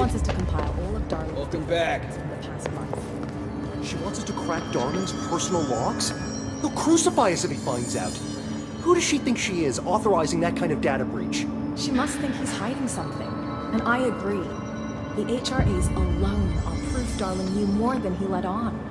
wants us to compile all of Darling's Welcome back. from the past month. She wants us to crack Darling's personal logs? He'll crucify us if he finds out. Who does she think she is, authorizing that kind of data breach? She must think he's hiding something. And I agree. The HRAs alone are proof Darling knew more than he let on.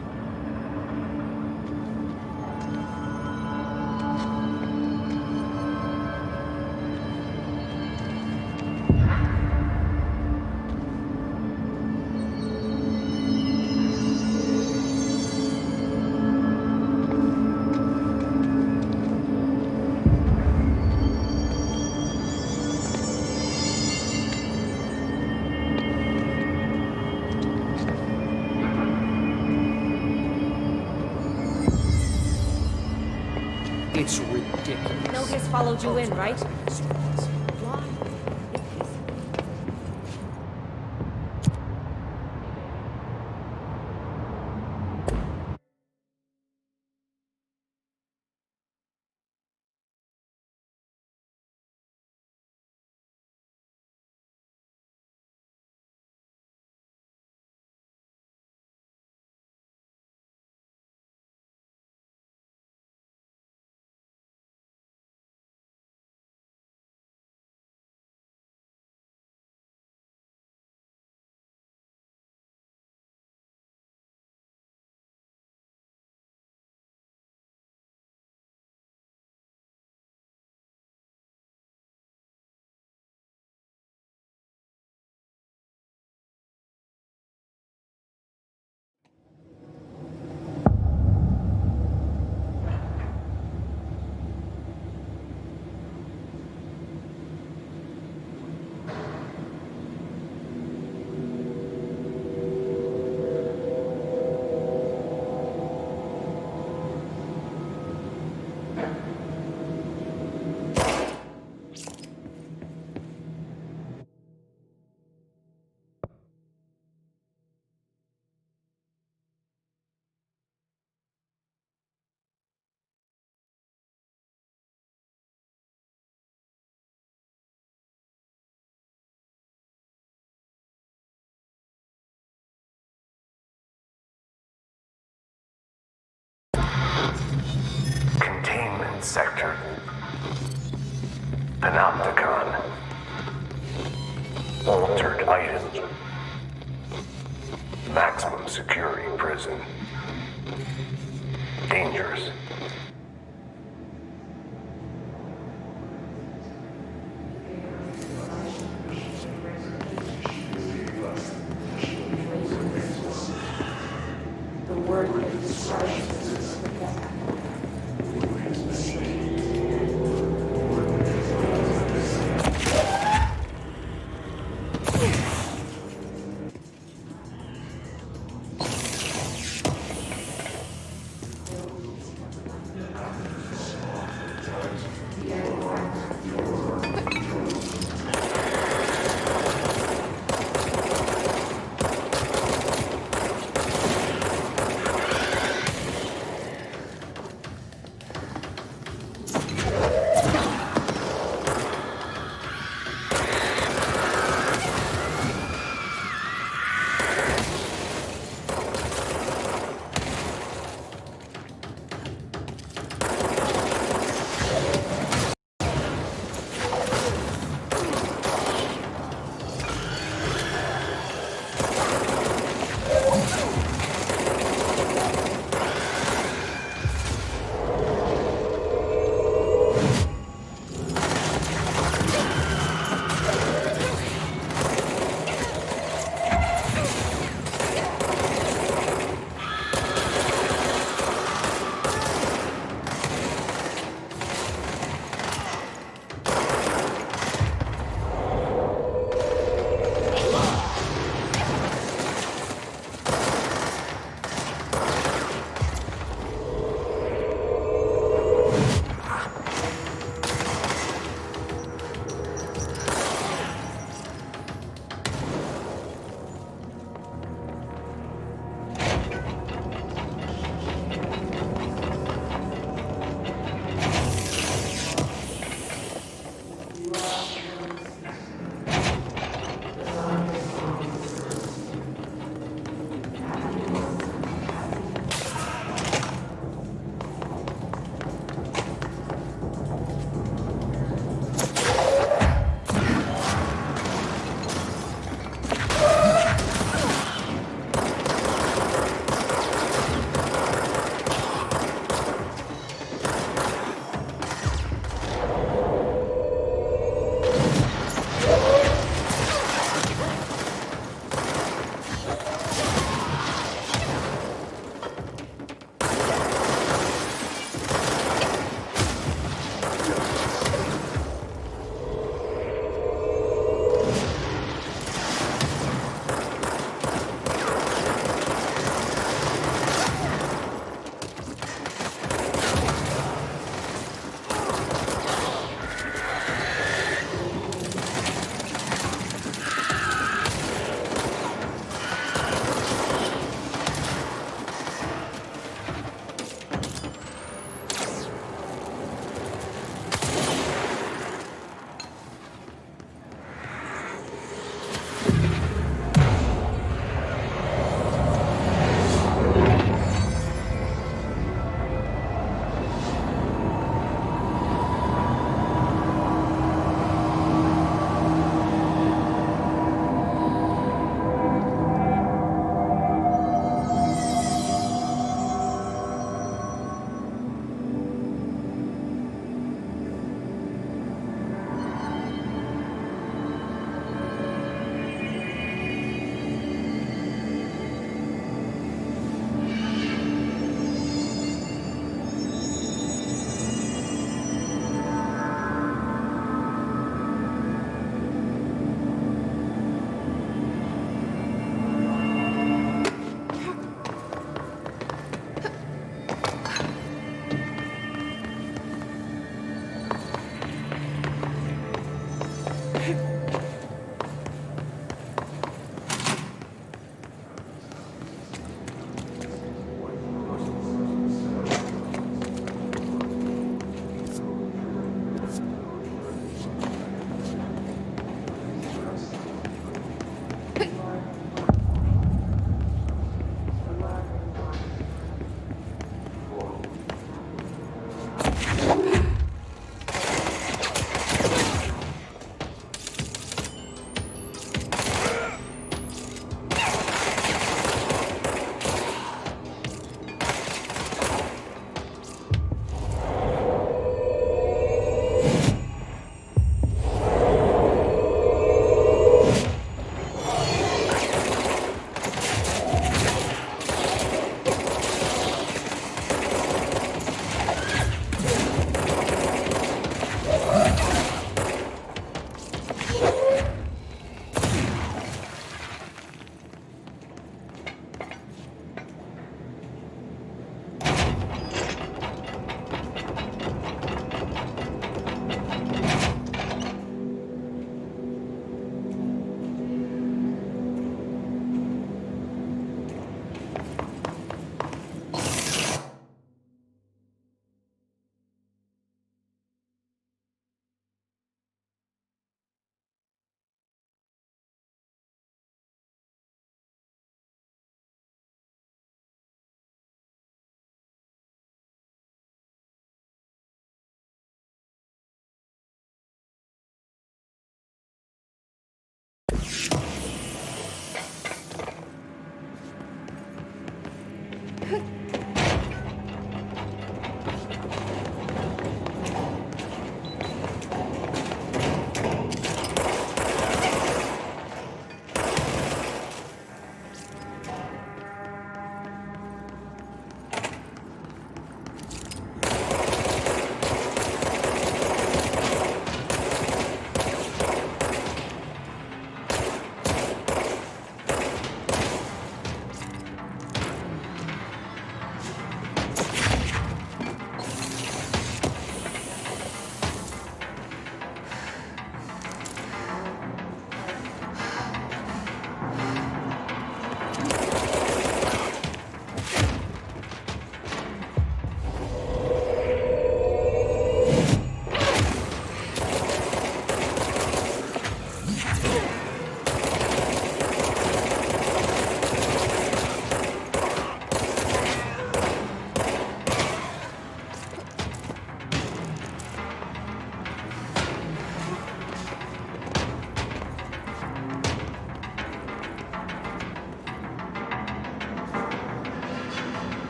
It's ridiculous. Milgis followed you in, right? Why? Containment sector. Panopticon. Altered items. Maximum security prison. Dangerous.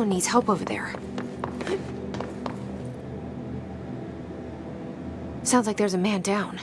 Someone needs help over there. Sounds like there's a man down.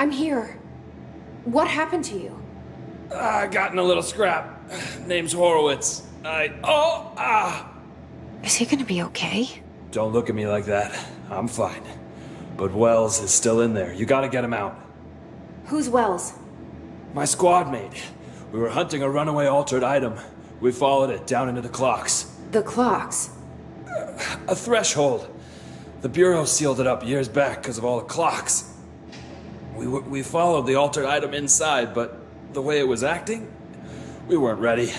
I'm here. What happened to you? I got in a little scrap. Name's Horowitz. Is he gonna be okay? Don't look at me like that. I'm fine. But Wells is still in there. You gotta get him out. Who's Wells? My squad mate. We were hunting a runaway altered item. We followed it down into the clocks. The clocks. A threshold. The Bureau sealed it up years back because of all the clocks. We followed the altered item inside, but the way it was acting, we weren't ready.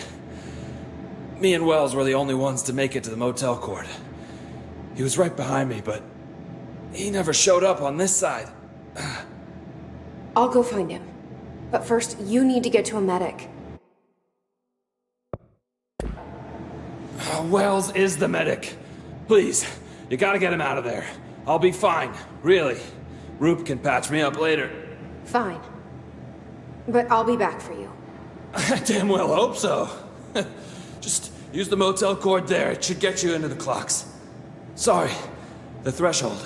Me and Wells were the only ones to make it to the motel court. He was right behind me, but he never showed up on this side. I'll go find him. But first, you need to get to a medic. Wells is the medic. Please, you gotta get him out of there. I'll be fine, really. Roop can patch me up later. Fine. But I'll be back for you. I damn well hope so. Just use the motel cord there. It should get you into the clocks. Sorry, the threshold.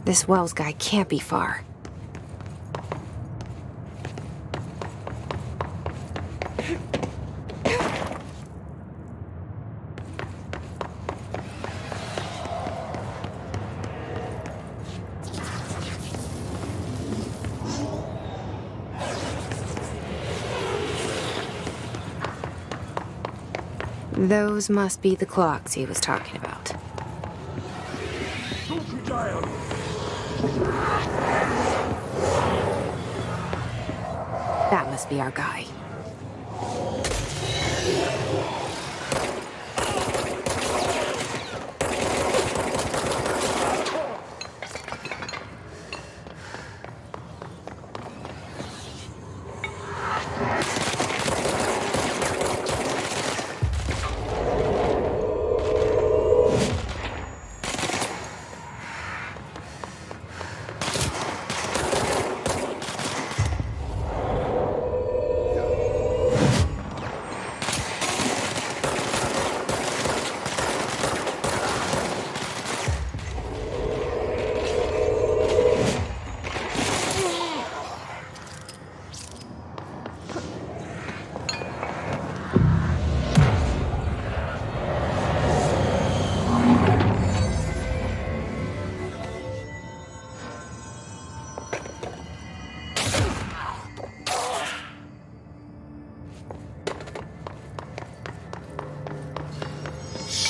This Wells guy can't be far. Those must be the clocks he was talking about. That must be our guy.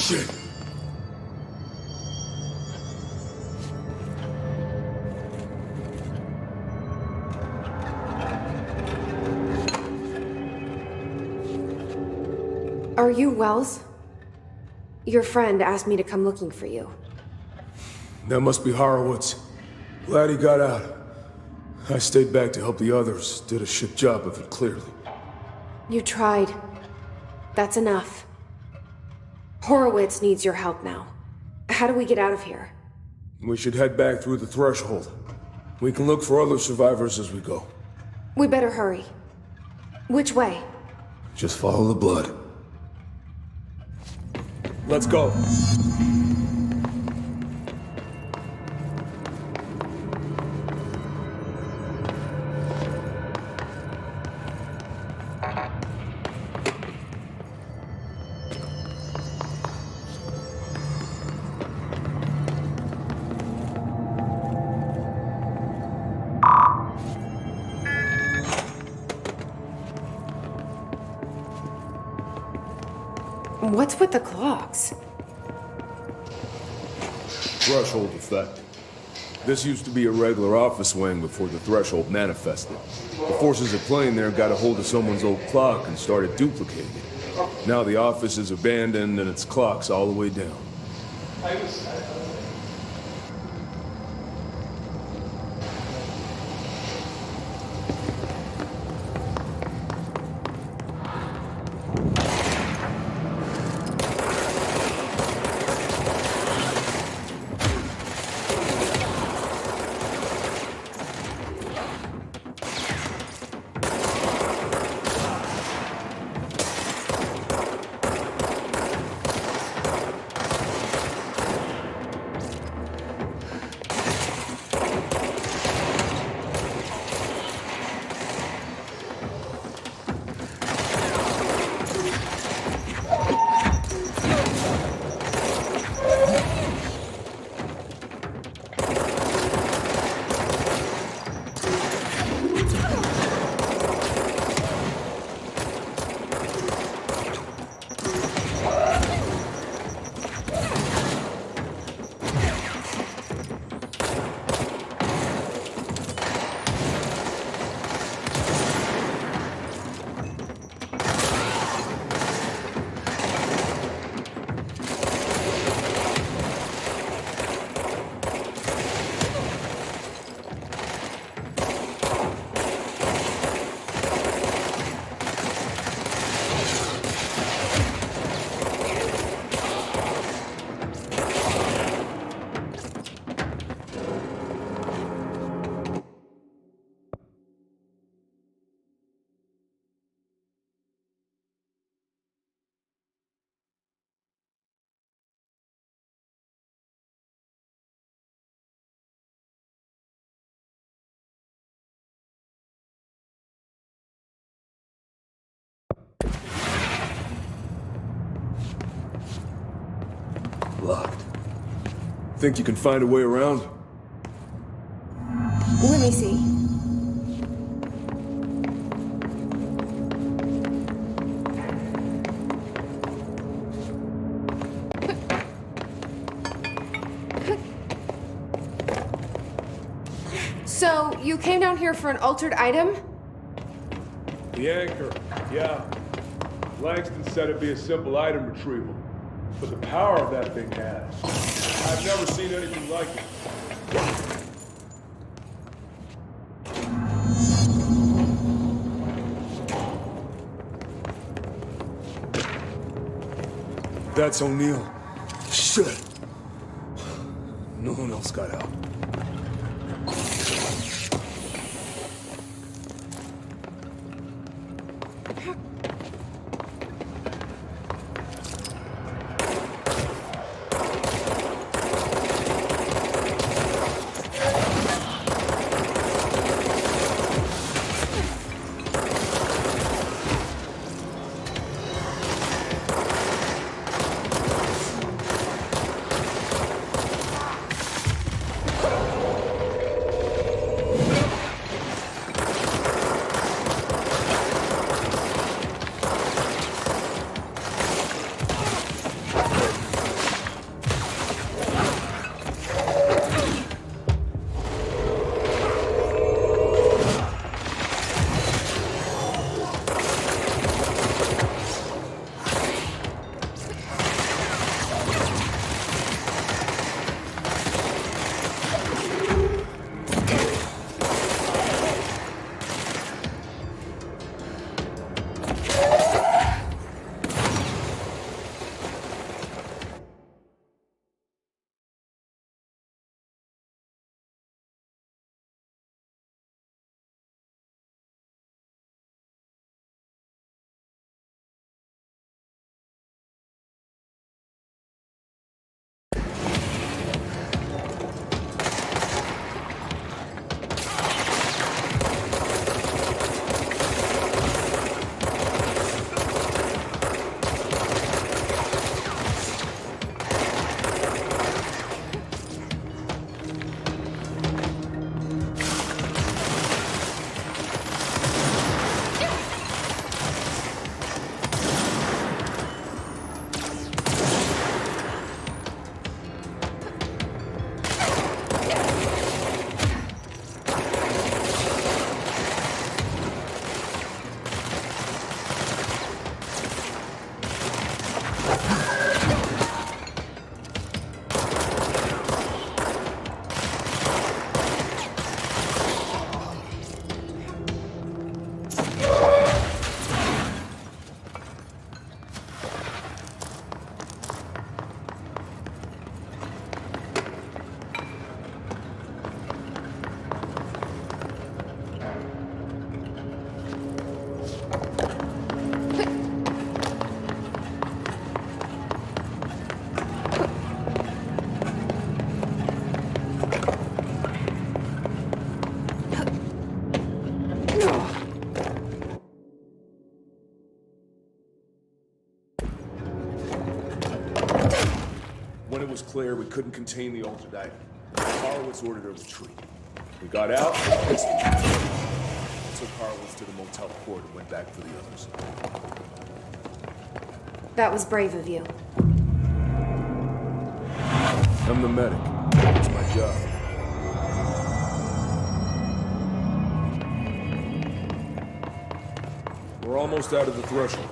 Shit. Are you Wells? Your friend asked me to come looking for you. That must be Horowitz. Glad he got out. I stayed back to help the others. Did a shit job of it, clearly. You tried. That's enough. Horowitz needs your help now. How do we get out of here? We should head back through the threshold. We can look for other survivors as we go. We better hurry. Which way? Just follow the blood. Let's go. What's with the clocks? Threshold effect. This used to be a regular office wing before the threshold manifested. The forces at play in there got a hold of someone's old clock and started duplicating it. Now the office is abandoned and its clock's all the way down. locked. Think you can find a way around? Let me see. So, you came down here for an altered item? The anchor, yeah. Langston said it'd be a simple item retrieval. But the power of that thing has. I've never seen anything like it. That's O'Neill. Shit. No one else got out. When it was clear we couldn't contain the altered item, Horowitz ordered a retreat. We got out, took Horowitz to the motel court and went back for the others. That was brave of you. I'm the medic. It's my job. We're almost out of the threshold.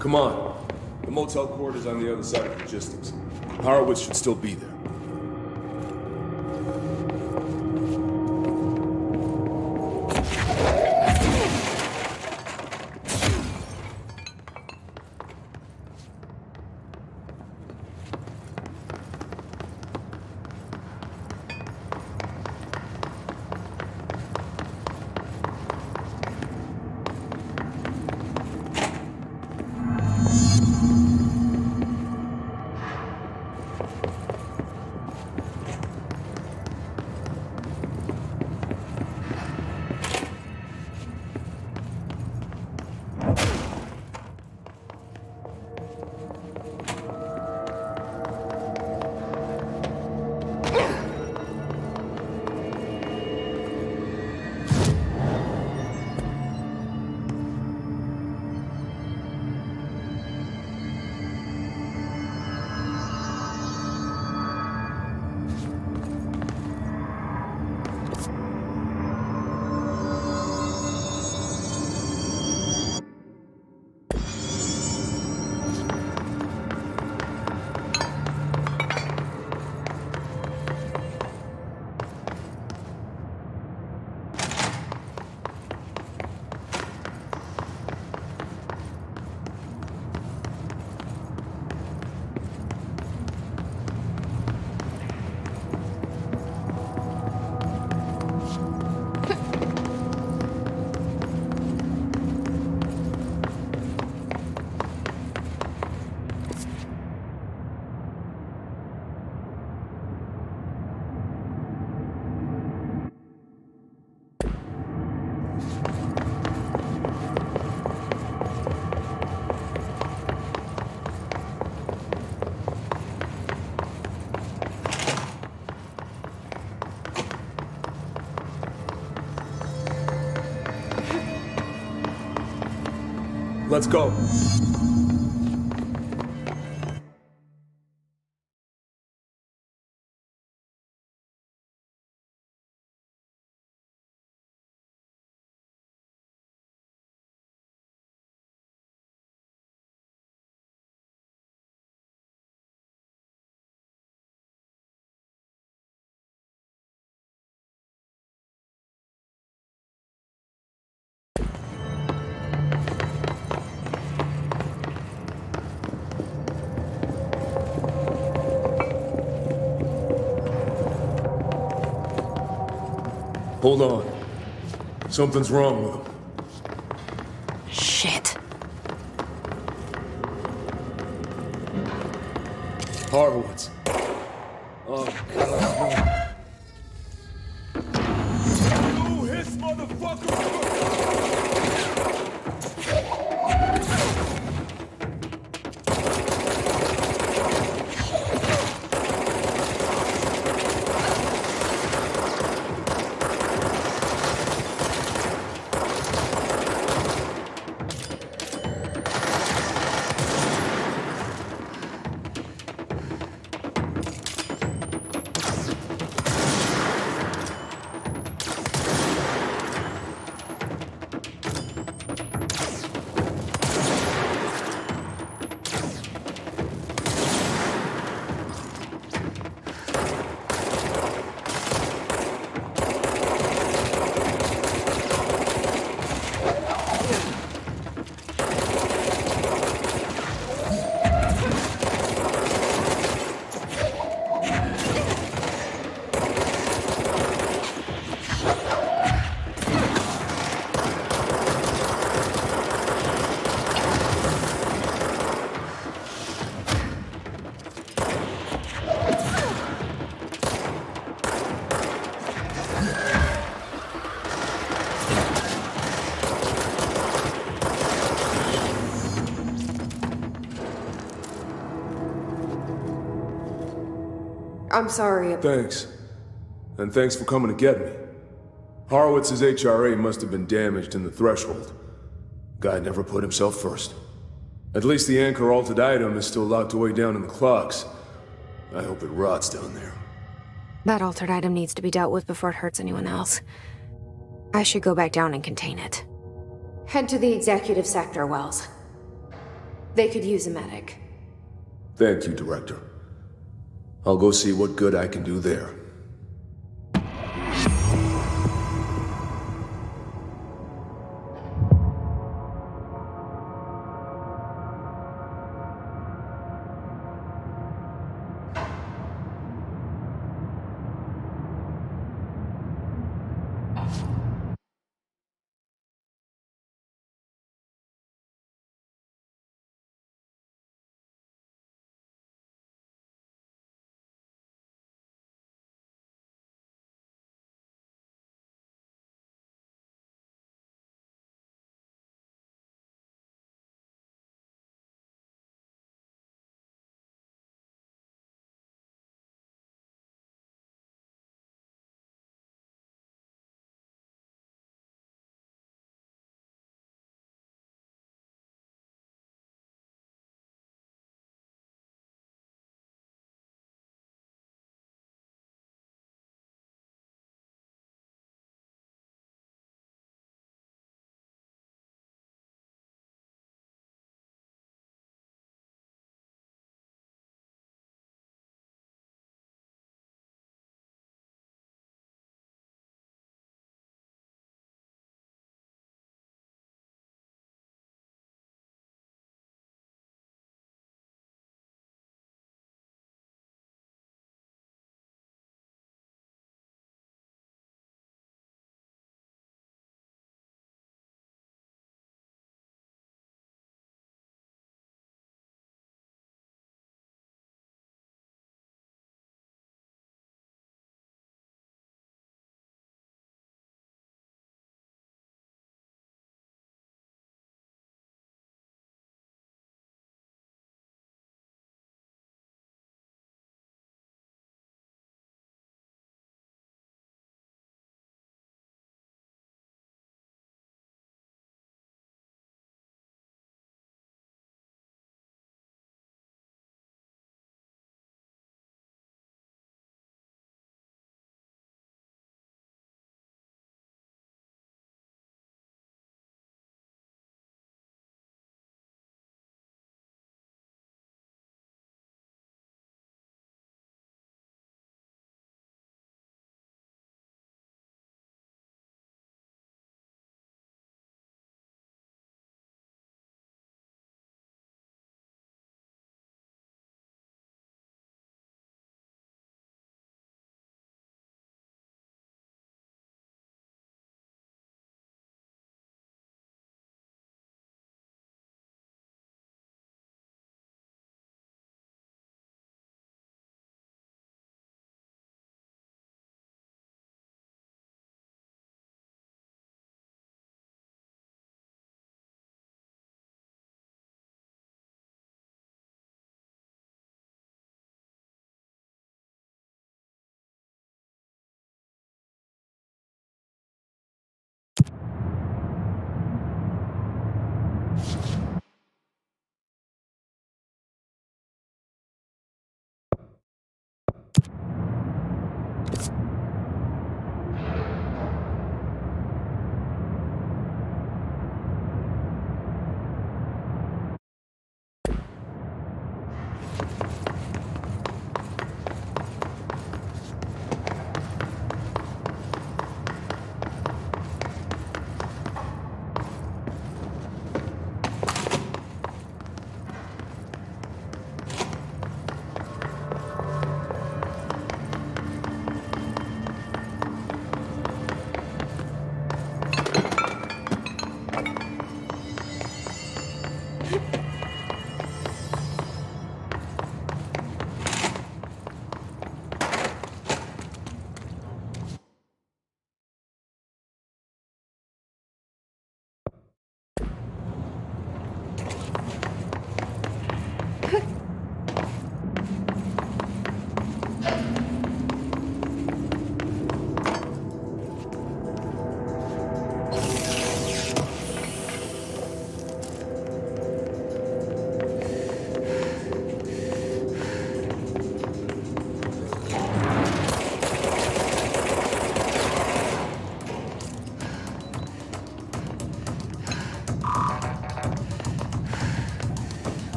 Come on. The motel court is on the other side of logistics. Horowitz should still be there. Let's go. Hold on. Something's wrong with him. Shit. Horowitz. Oh, God. You his motherfucker! I'm sorry. Thanks. And thanks for coming to get me. Horowitz's HRA must have been damaged in the threshold. Guy never put himself first. At least the anchor altered item is still locked away down in the clocks. I hope it rots down there. That altered item needs to be dealt with before it hurts anyone else. I should go back down and contain it. Head to the executive sector, Wells. They could use a medic. Thank you, Director. I'll go see what good I can do there.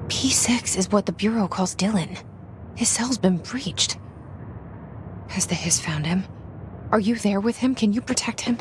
P6 is what the Bureau calls Dylan. His cell's been breached. Has the Hiss found him? Are you there with him? Can you protect him?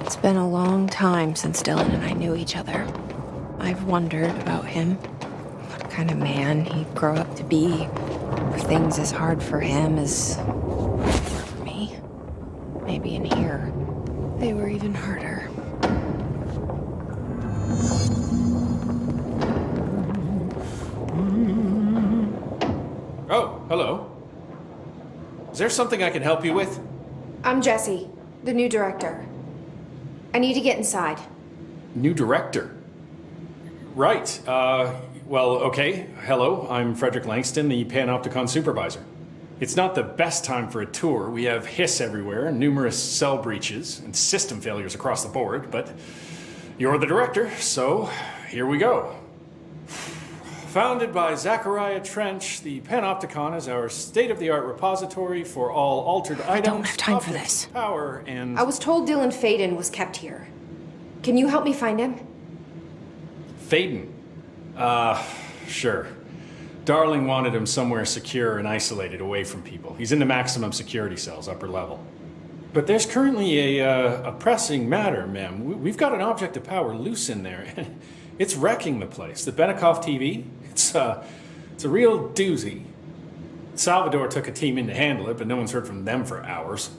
It's been a long time since Dylan and I knew each other. I've wondered about him. What kind of man he'd grow up to be. If things as hard for him as for me. Maybe in here, they were even harder. Oh, hello. Is there something I can help you with? I'm Jesse, the new director. I need to get inside. New director? Right. Well, okay. Hello, I'm Frederick Langston, the Panopticon supervisor. It's not the best time for a tour. We have hiss everywhere, numerous cell breaches, and system failures across the board, but you're the director, so here we go. Founded by Zachariah Trench, the Panopticon is our state-of-the-art repository for all altered items. I don't have time for objects, this. Power and... I was told Dylan Faden was kept here. Can you help me find him? Faden? Sure. Darling wanted him somewhere secure and isolated away from people. He's in the maximum security cells, upper level. But there's currently a pressing matter, ma'am. We've got an object of power loose in there. It's wrecking the place. The Benikoff TV, it's a real doozy. Salvador took a team in to handle it, but no one's heard from them for hours.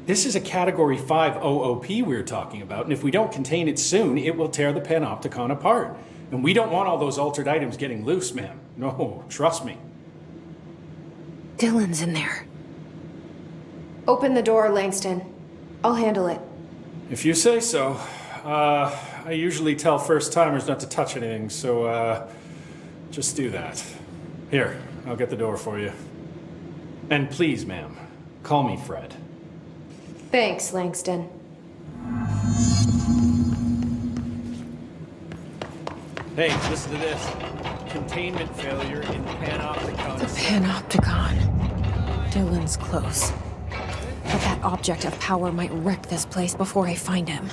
This is a Category 5 OOP we're talking about, and if we don't contain it soon, it will tear the Panopticon apart. And we don't want all those altered items getting loose, ma'am. No, trust me. Dylan's in there. Open the door, Langston. I'll handle it. If you say so. I usually tell first-timers not to touch anything, so, just do that. Here, I'll get the door for you. And please, ma'am, call me Fred. Thanks, Langston. Hey, listen to this. Containment failure in Panopticon. The Panopticon. Dylan's close. But that object of power might wreck this place before I find him.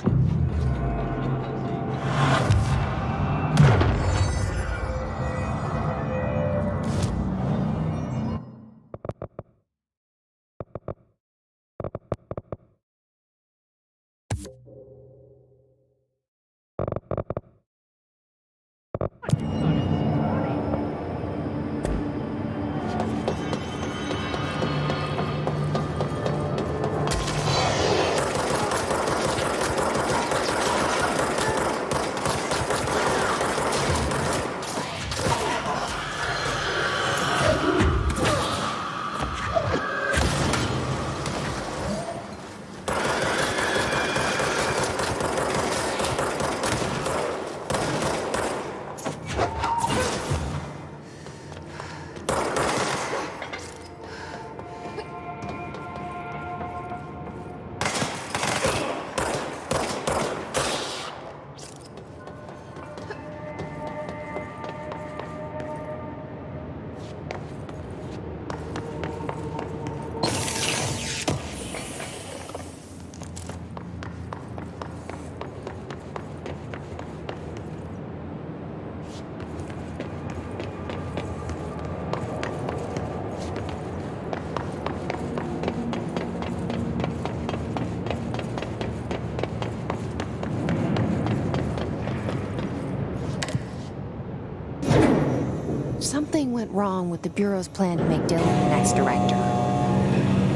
Something went wrong with the Bureau's plan to make Dylan the next director.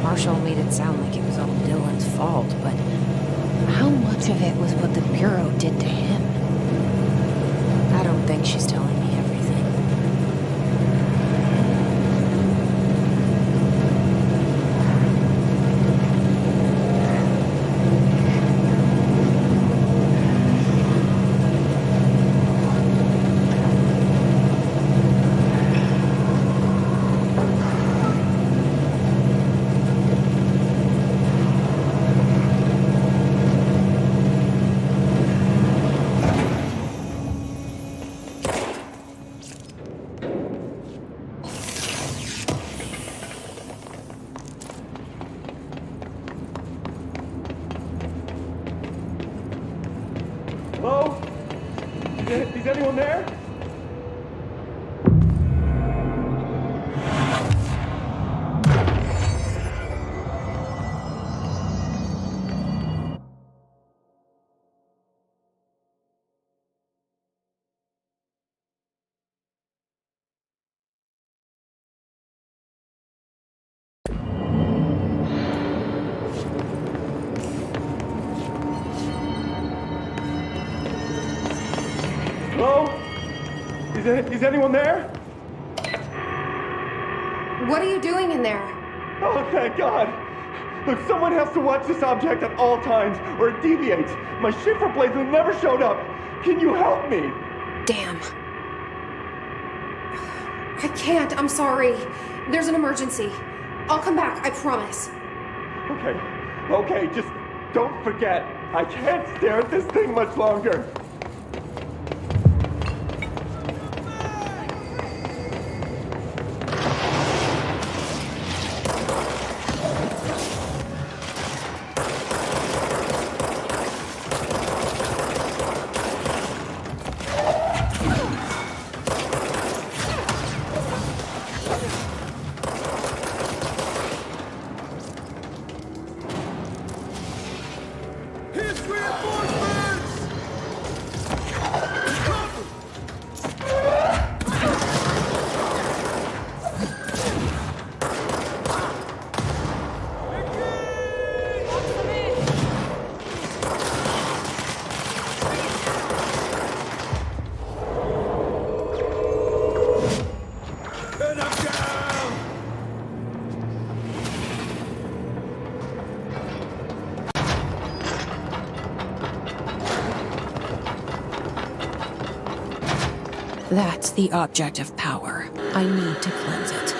Marshall made it sound like it was all Dylan's fault, but how much of it was what the Bureau did to him? I don't think she's telling me everything. Hello? Is anyone there? Hello? Is anyone there? What are you doing in there? Oh, thank God! Look, someone has to watch this object at all times, or it deviates. My shifter blazer never showed up. Can you help me? Damn. I can't, I'm sorry. There's an emergency. I'll come back, I promise. Okay, just don't forget. I can't stare at this thing much longer. That's the object of power. I need to cleanse it.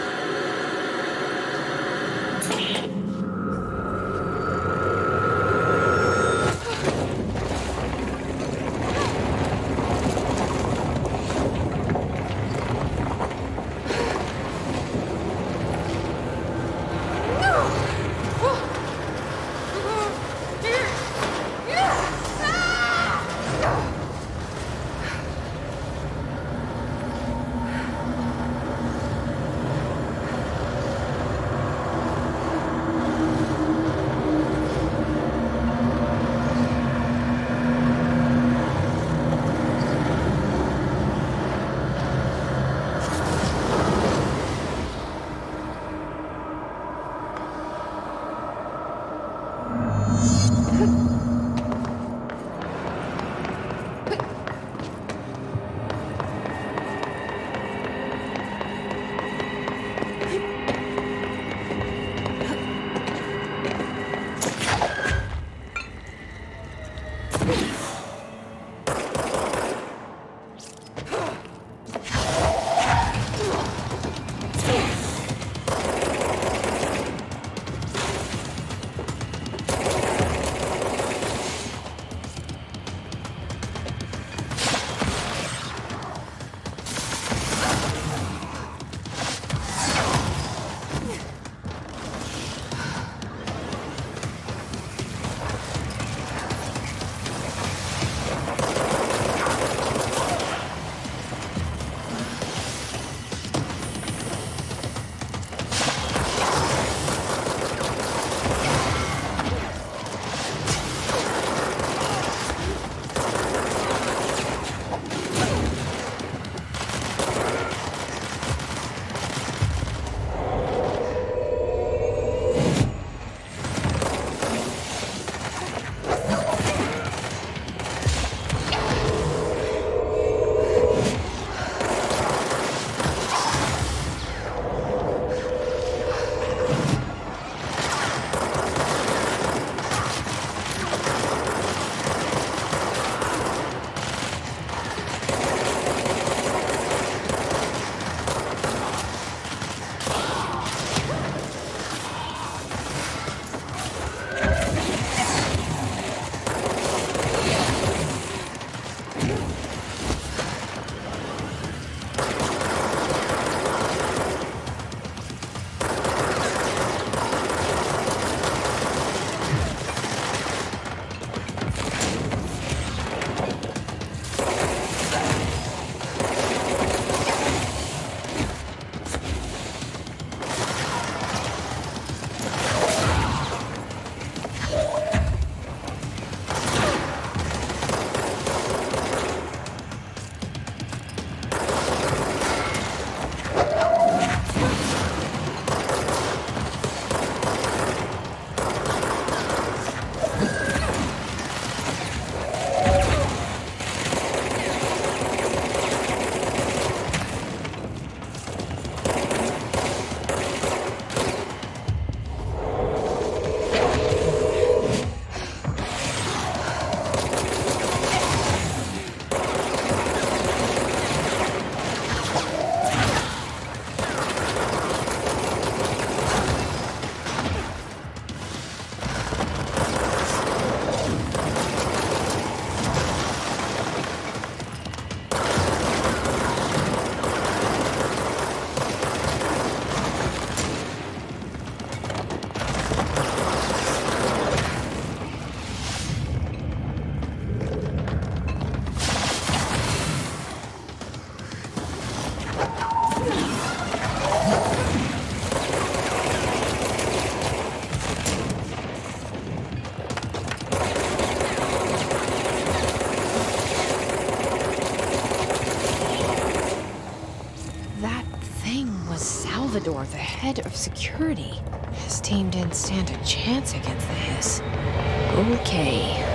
Salvador, the head of security. His team didn't stand a chance against the Hiss. Okay.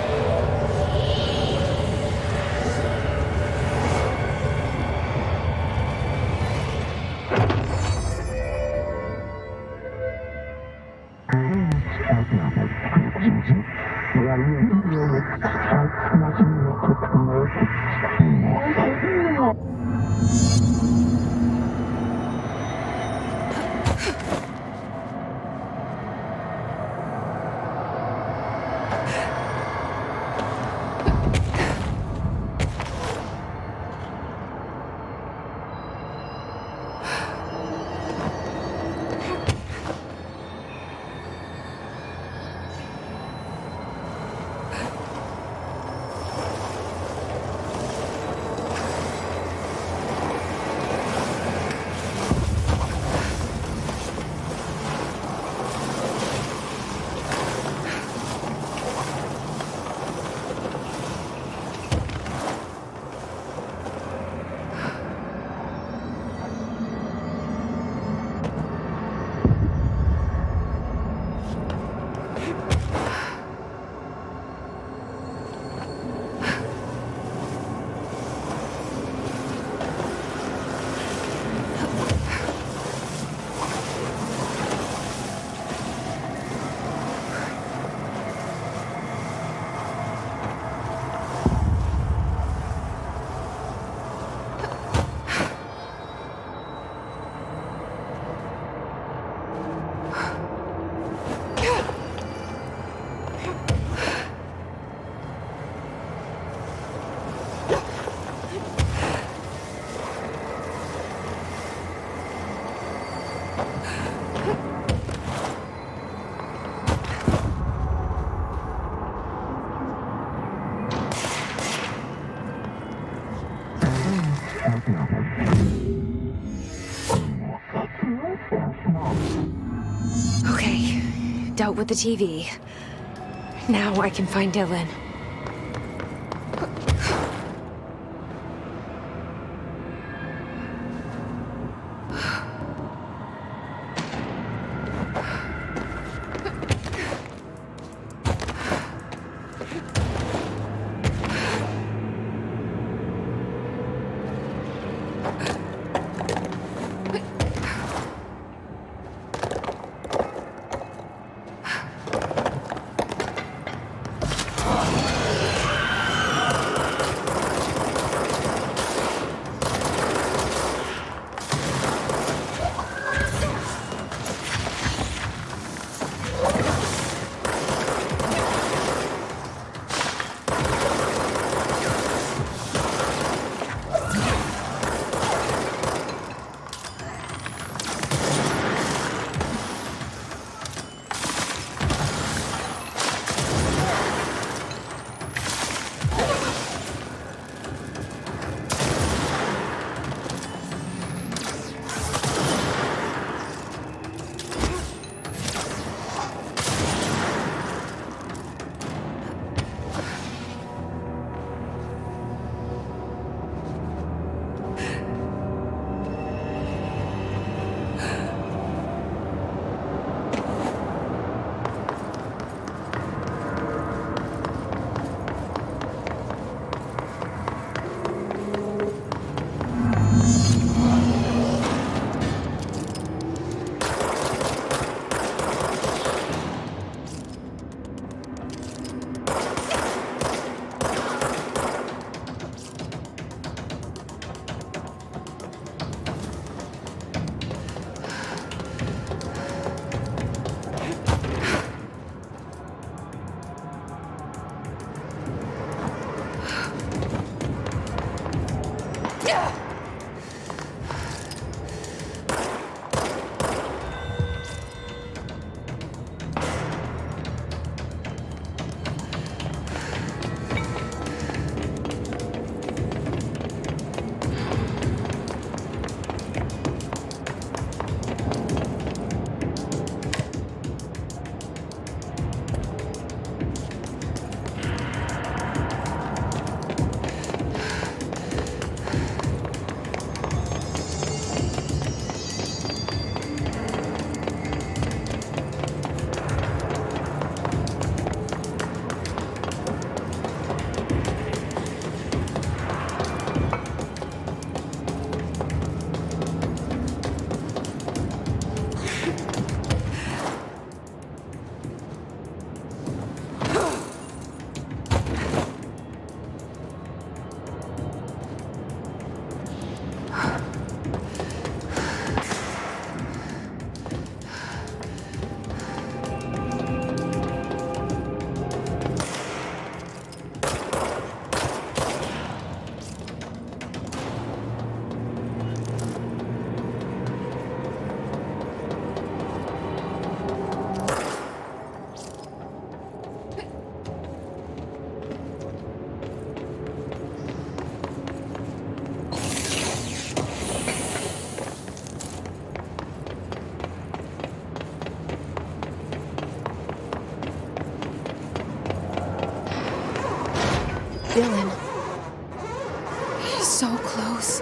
Okay, dealt with the TV. Now I can find Dylan. Dylan. He's so close.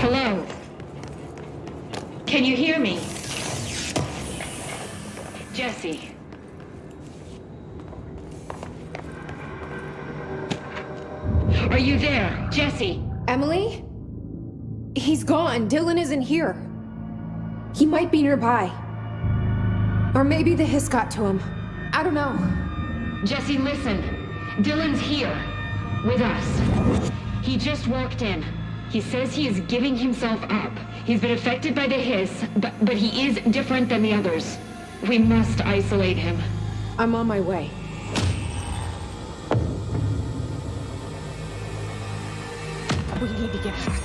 Hello? Can you hear me? Jesse. Are you there, Jesse? Emily? He's gone. Dylan isn't here. He might be nearby. Or maybe the hiss got to him. I don't know. Jesse, listen. Dylan's here. With us. He just walked in. He says he is giving himself up. He's been affected by the hiss, but he is different than the others. We must isolate him. I'm on my way. We need to get back.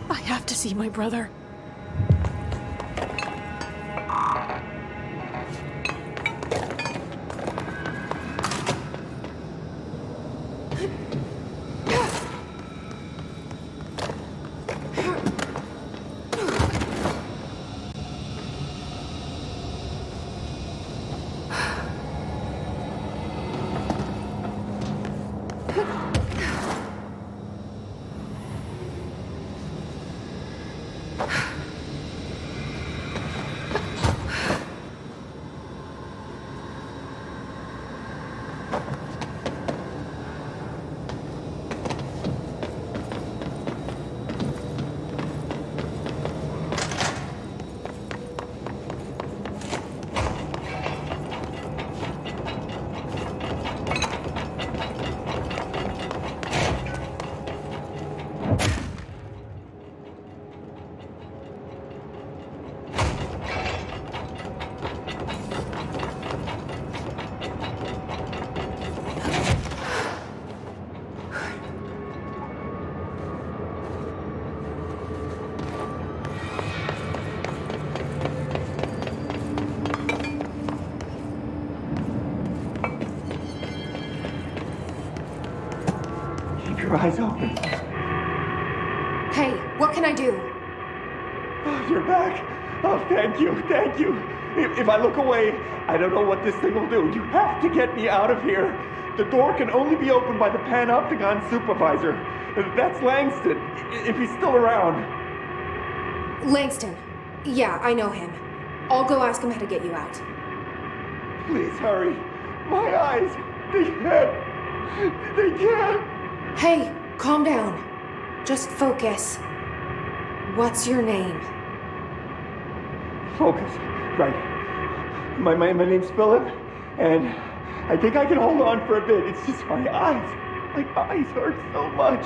I have to see my brother. Your eyes open. Hey, what can I do? Oh, you're back. Oh, thank you, thank you. If I look away, I don't know what this thing will do. You have to get me out of here. The door can only be opened by the Panopticon supervisor. That's Langston, if he's still around. Langston. Yeah, I know him. I'll go ask him how to get you out. Please hurry. My eyes, they can't. Hey, calm down. Just focus. What's your name? Focus. Right. My name's Philip, and I think I can hold on for a bit. It's just my eyes. My eyes hurt so much.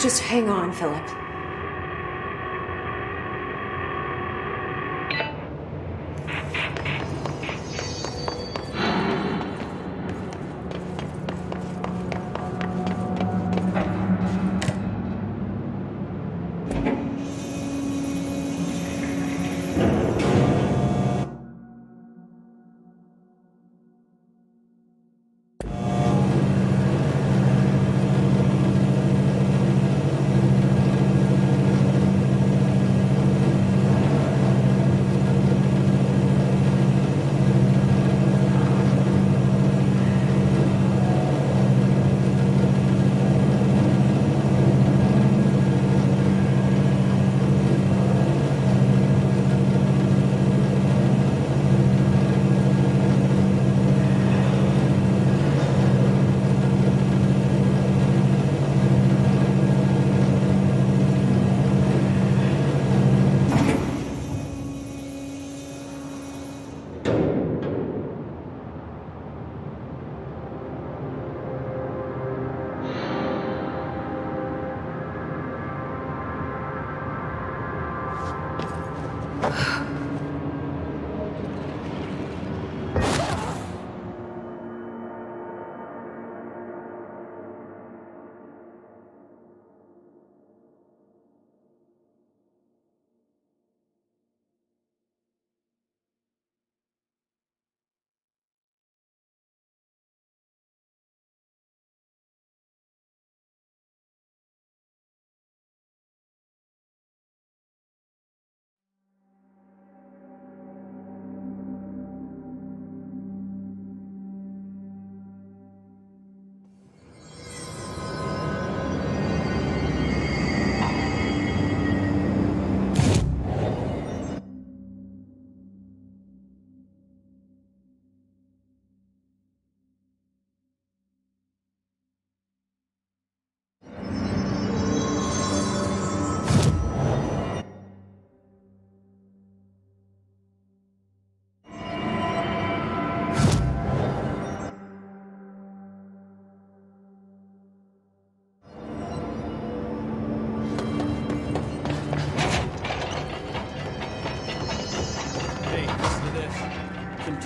Just hang on, Philip.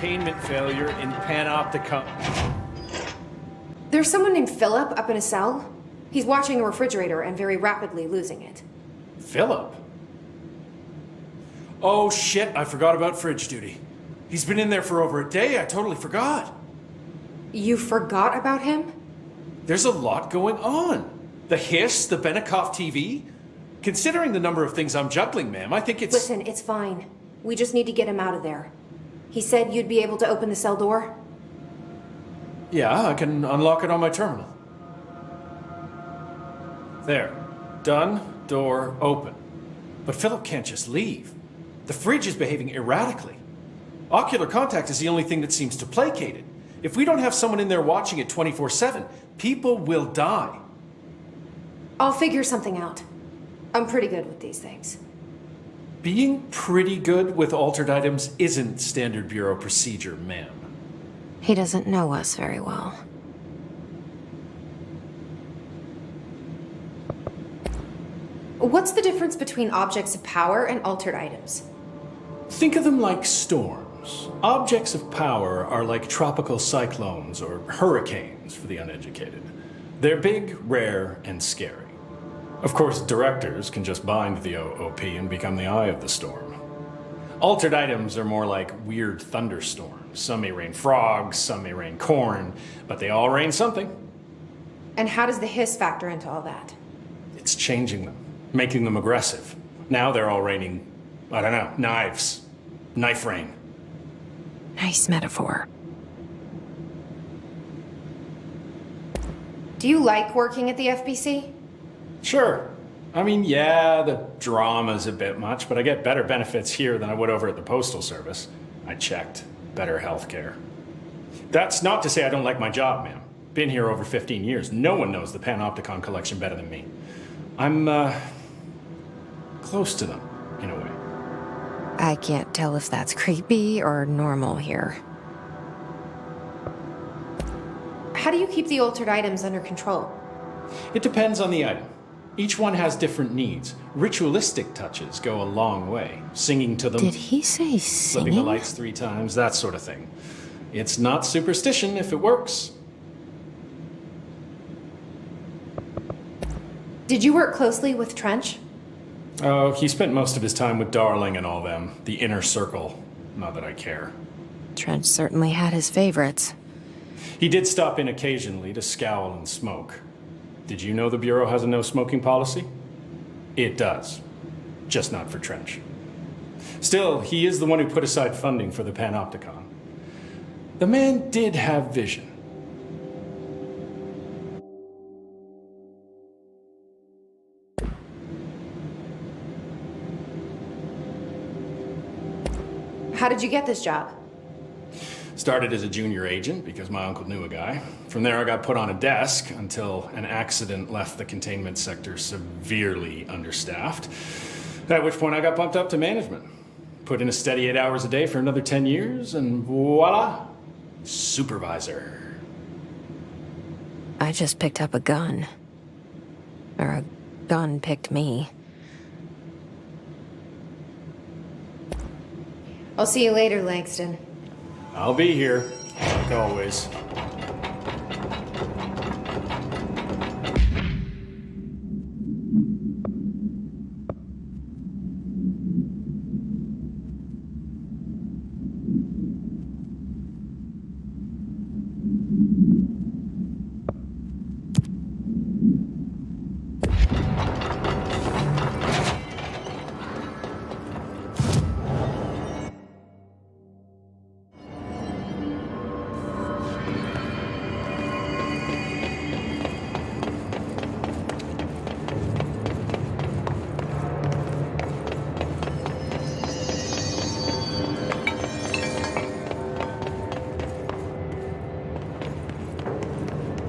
containment failure in Panopticon. There's someone named Philip up in a cell. He's watching a refrigerator and very rapidly losing it. Philip? Oh shit, I forgot about fridge duty. He's been in there for over a day, I totally forgot. You forgot about him? There's a lot going on. The hiss, the Benikoff TV. Considering the number of things I'm juggling, ma'am, I think it's... Listen, it's fine. We just need to get him out of there. He said you'd be able to open the cell door? Yeah, I can unlock it on my terminal. There. Done. Door open. But Philip can't just leave. The fridge is behaving erratically. Ocular contact is the only thing that seems to placate it. If we don't have someone in there watching it 24/7, people will die. I'll figure something out. I'm pretty good with these things. Being pretty good with altered items isn't standard Bureau procedure, ma'am. He doesn't know us very well. What's the difference between objects of power and altered items? Think of them like storms. Objects of power are like tropical cyclones or hurricanes for the uneducated. They're big, rare, and scary. Of course, directors can just bind the OOP and become the eye of the storm. Altered items are more like weird thunderstorms. Some may rain frogs, some may rain corn, but they all rain something. And how does the hiss factor into all that? It's changing them, making them aggressive. Now they're all raining, I don't know, knives. Knife rain. Nice metaphor. Do you like working at the FBC? Sure. I mean, yeah, the drama's a bit much, but I get better benefits here than I would over at the Postal Service. I checked. Better healthcare. That's not to say I don't like my job, ma'am. Been here over 15 years. No one knows the Panopticon collection better than me. I'm, close to them, in a way. I can't tell if that's creepy or normal here. How do you keep the altered items under control? It depends on the item. Each one has different needs. Ritualistic touches go a long way. Singing to them. Did he say flipping the singing? lights 3 times, that sort of thing. It's not superstition if it works. Did you work closely with Trench? Oh, he spent most of his time with Darling and all them. The inner circle. Not that I care. Trench certainly had his favorites. He did stop in occasionally to scowl and smoke. Did you know the Bureau has a no-smoking policy? It does. Just not for Trench. Still, he is the one who put aside funding for the Panopticon. The man did have vision. How did you get this job? Started as a junior agent because my uncle knew a guy. From there I got put on a desk until an accident left the containment sector severely understaffed. At which point I got bumped up to management. Put in a steady 8 hours a day for another 10 years and voila, supervisor. I just picked up a gun. Or a gun picked me. I'll see you later, Langston. I'll be here, like always.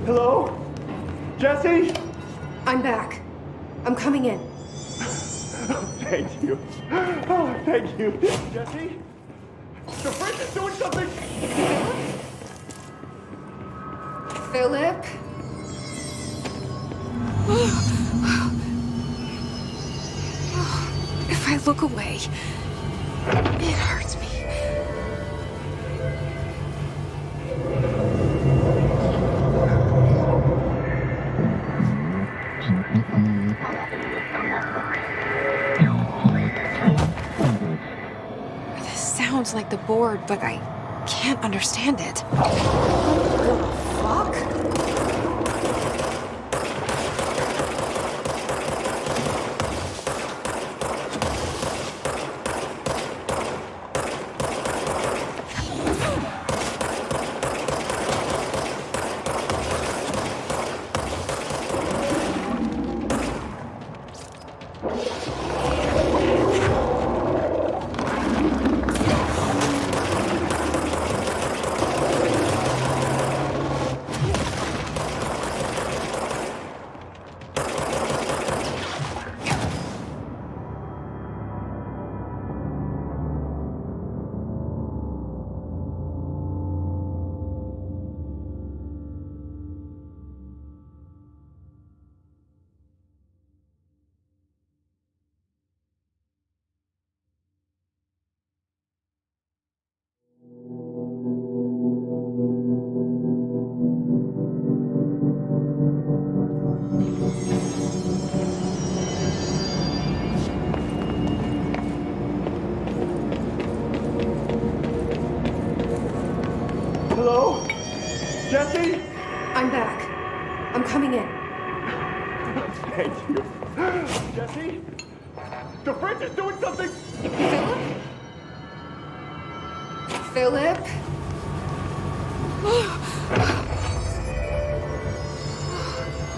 Hello? Jesse? I'm back. I'm coming in. Thank you. Oh, thank you. Jesse? The fridge is doing something! Philip? If I look away, it hurts me. sounds like the board, but I can't understand it. Fuck? Hello? Jesse? I'm back. I'm coming in. Thank you. Jesse? The fridge is doing something! Philip?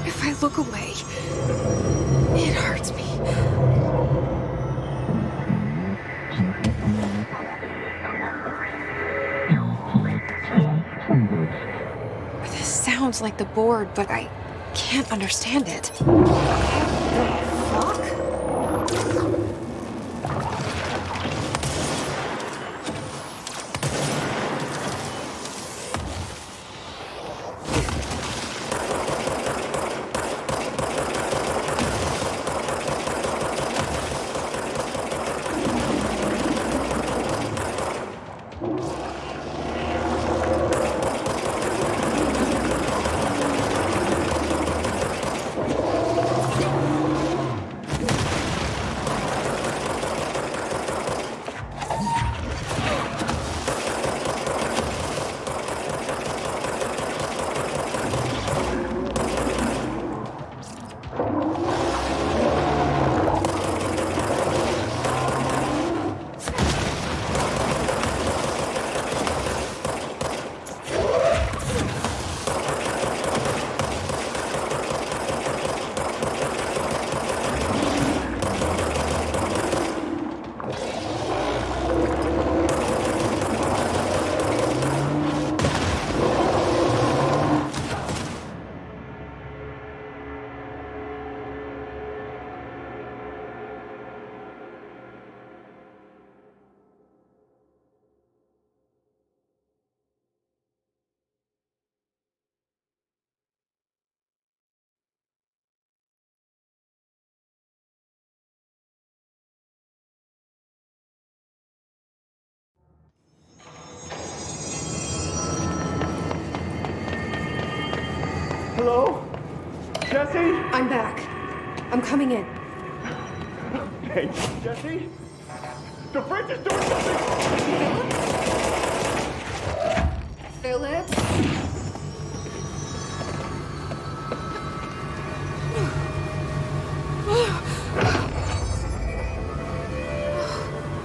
If I look away, it hurts me. This sounds like the board, but I can't understand it. Fuck? Hello? Jesse? I'm back. I'm coming in. Hey, Jesse? The fridge is doing something! Philip?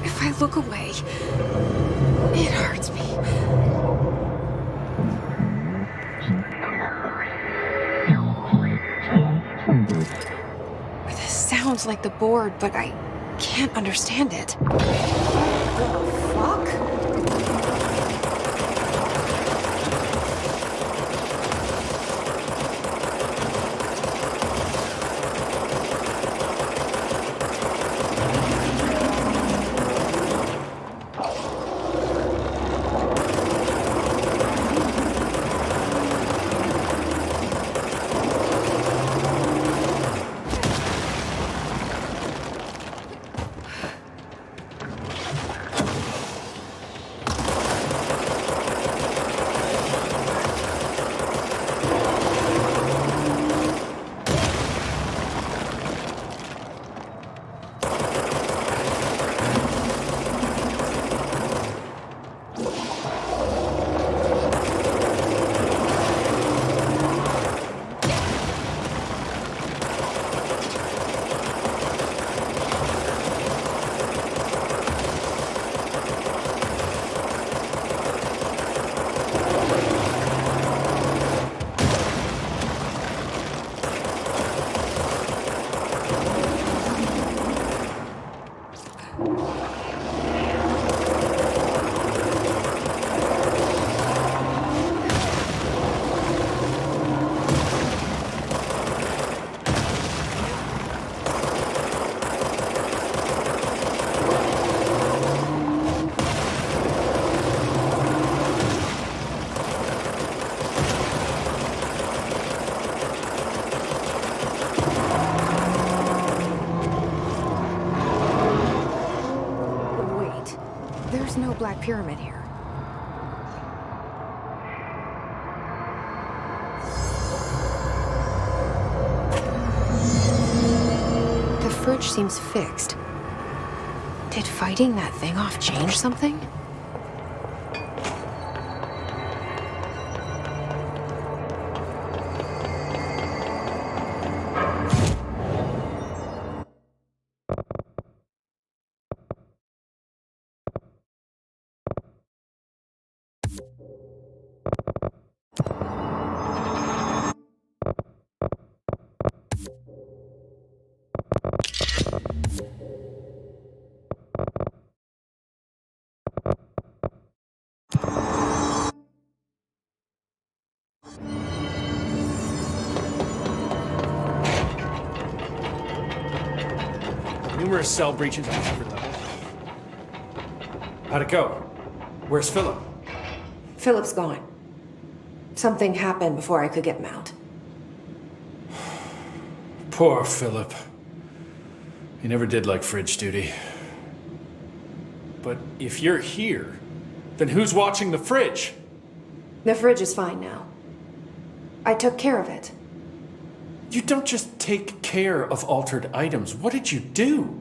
If I look away, it hurts me. This sounds like the board, but I can't understand it. Fuck? There's no Black Pyramid here. The fridge seems fixed. Did fighting that thing off change something? Numerous cell breaches on every level. How'd it go? Where's Philip? Philip's gone. Something happened before I could get him out. Poor Philip. He never did like fridge duty. But if you're here, then who's watching the fridge? The fridge is fine now. I took care of it. You don't just take care of altered items. What did you do?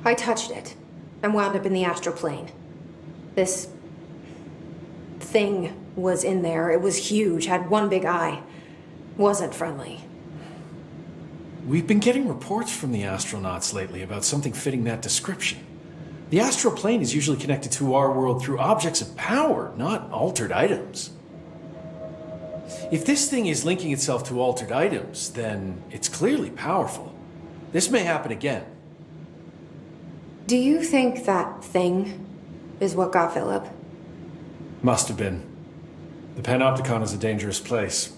I touched it and wound up in the astral plane. This thing was in there. It was huge, had one big eye. Wasn't friendly. We've been getting reports from the astronauts lately about something fitting that description. The astral plane is usually connected to our world through objects of power, not altered items. If this thing is linking itself to altered items, then it's clearly powerful. This may happen again. Do you think that thing is what got Philip? Must have been. The Panopticon is a dangerous place.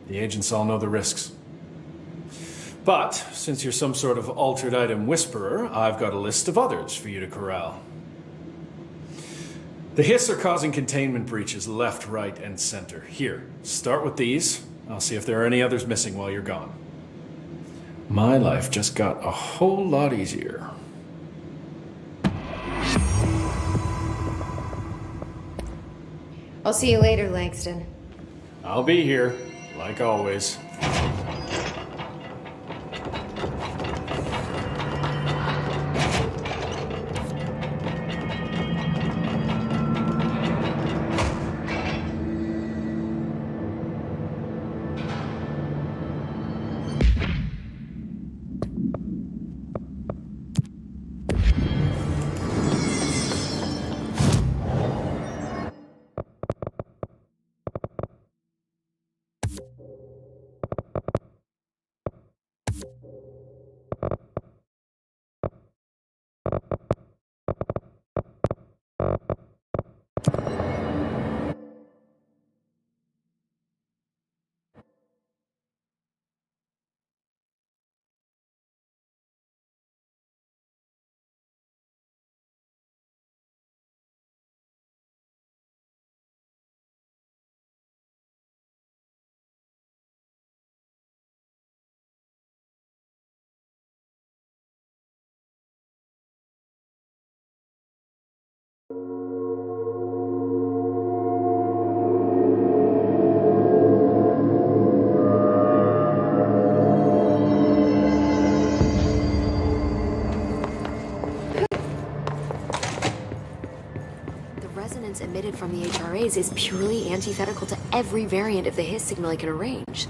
The agents all know the risks. But, since you're some sort of altered item whisperer, I've got a list of others for you to corral. The Hiss are causing containment breaches left, right, and center. Here, start with these. I'll see if there are any others missing while you're gone. My life just got a whole lot easier. I'll see you later, Langston. I'll be here, like always. Emitted from the HRAs is purely antithetical to every variant of the Hiss signal I can arrange.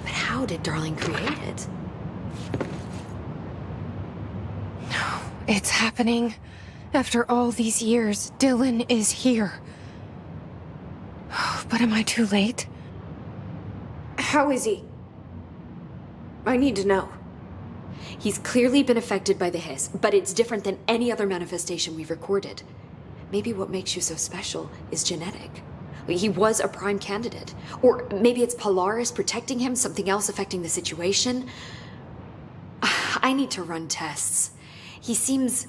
But how did Darling create it? It's happening. After all these years, Dylan is here. But am I too late? How is he? I need to know. He's clearly been affected by the Hiss, but it's different than any other manifestation we've recorded. Maybe what makes you so special is genetic. He was a prime candidate. Or maybe it's Polaris protecting him, something else affecting the situation. I need to run tests. He seems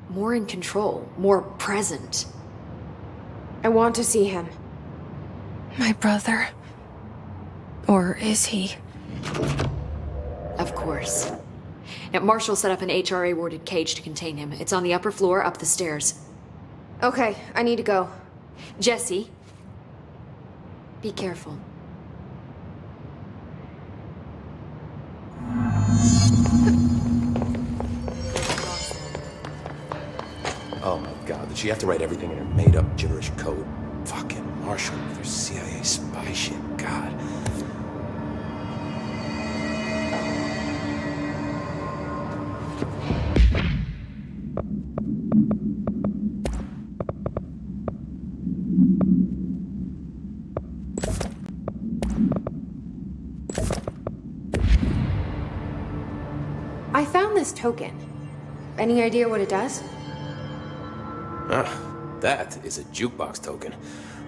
more in control, more present. I want to see him. My brother. Or is he? Of course. Now, Marshall set up an HRA-warded cage to contain him. It's on the upper floor, up the stairs. Okay, I need to go. Jesse, be careful. Oh my god, did she have to write everything in her made-up gibberish code? Fucking Marshall with her CIA spy shit, god. I found this token. Any idea what it does? That is a jukebox token.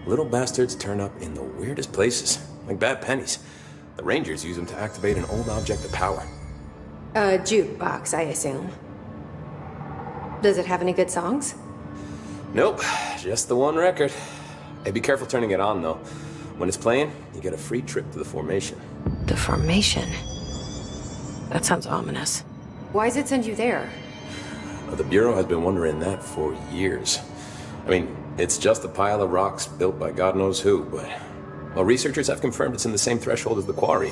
Little bastards turn up in the weirdest places, like bad pennies. The Rangers use them to activate an old object of power. A jukebox, I assume. Does it have any good songs? Nope, just the one record. Hey, be careful turning it on, though. When it's playing, you get a free trip to the formation. The formation? That sounds ominous. Why does it send you there? The Bureau has been wondering that for years. I mean, it's just a pile of rocks built by God knows who, but... Well, researchers have confirmed it's in the same threshold as the quarry.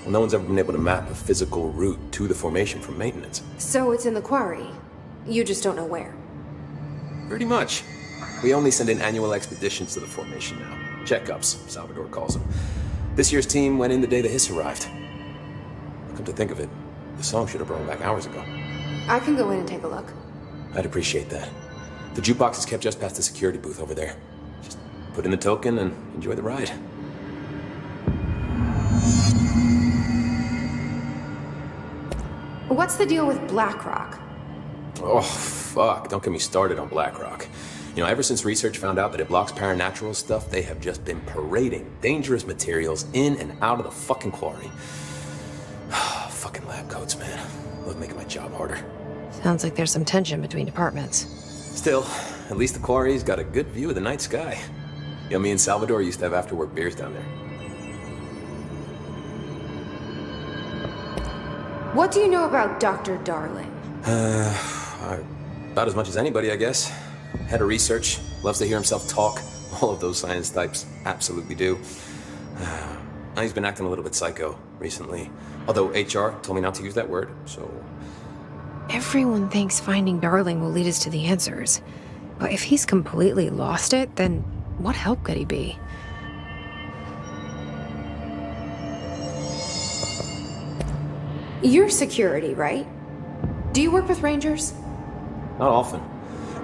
Well, no one's ever been able to map a physical route to the formation from maintenance. So it's in the quarry. You just don't know where. Pretty much. We only send in annual expeditions to the formation now. Checkups, Salvador calls them. This year's team went in the day the Hiss arrived. Come to think of it, the song should have brought back hours ago. I can go in and take a look. I'd appreciate that. The jukebox is kept just past the security booth over there. Just put in the token and enjoy the ride. What's the deal with BlackRock? Oh, fuck. Don't get me started on BlackRock. You know, ever since research found out that it blocks paranatural stuff, they have just been parading dangerous materials in and out of the fucking quarry. Fucking lab coats, man. Love making my job harder. Sounds like there's some tension between departments. Still, at least the quarry's got a good view of the night sky. You know, me and Salvador used to have after-work beers down there. What do you know about Dr. Darling? About as much as anybody, I guess. Head of research, loves to hear himself talk. All of those science types absolutely do. He's been acting a little bit psycho recently. Although HR told me not to use that word, so... Everyone thinks finding Darling will lead us to the answers. But if he's completely lost it, then what help could he be? You're security, right? Do you work with Rangers? Not often.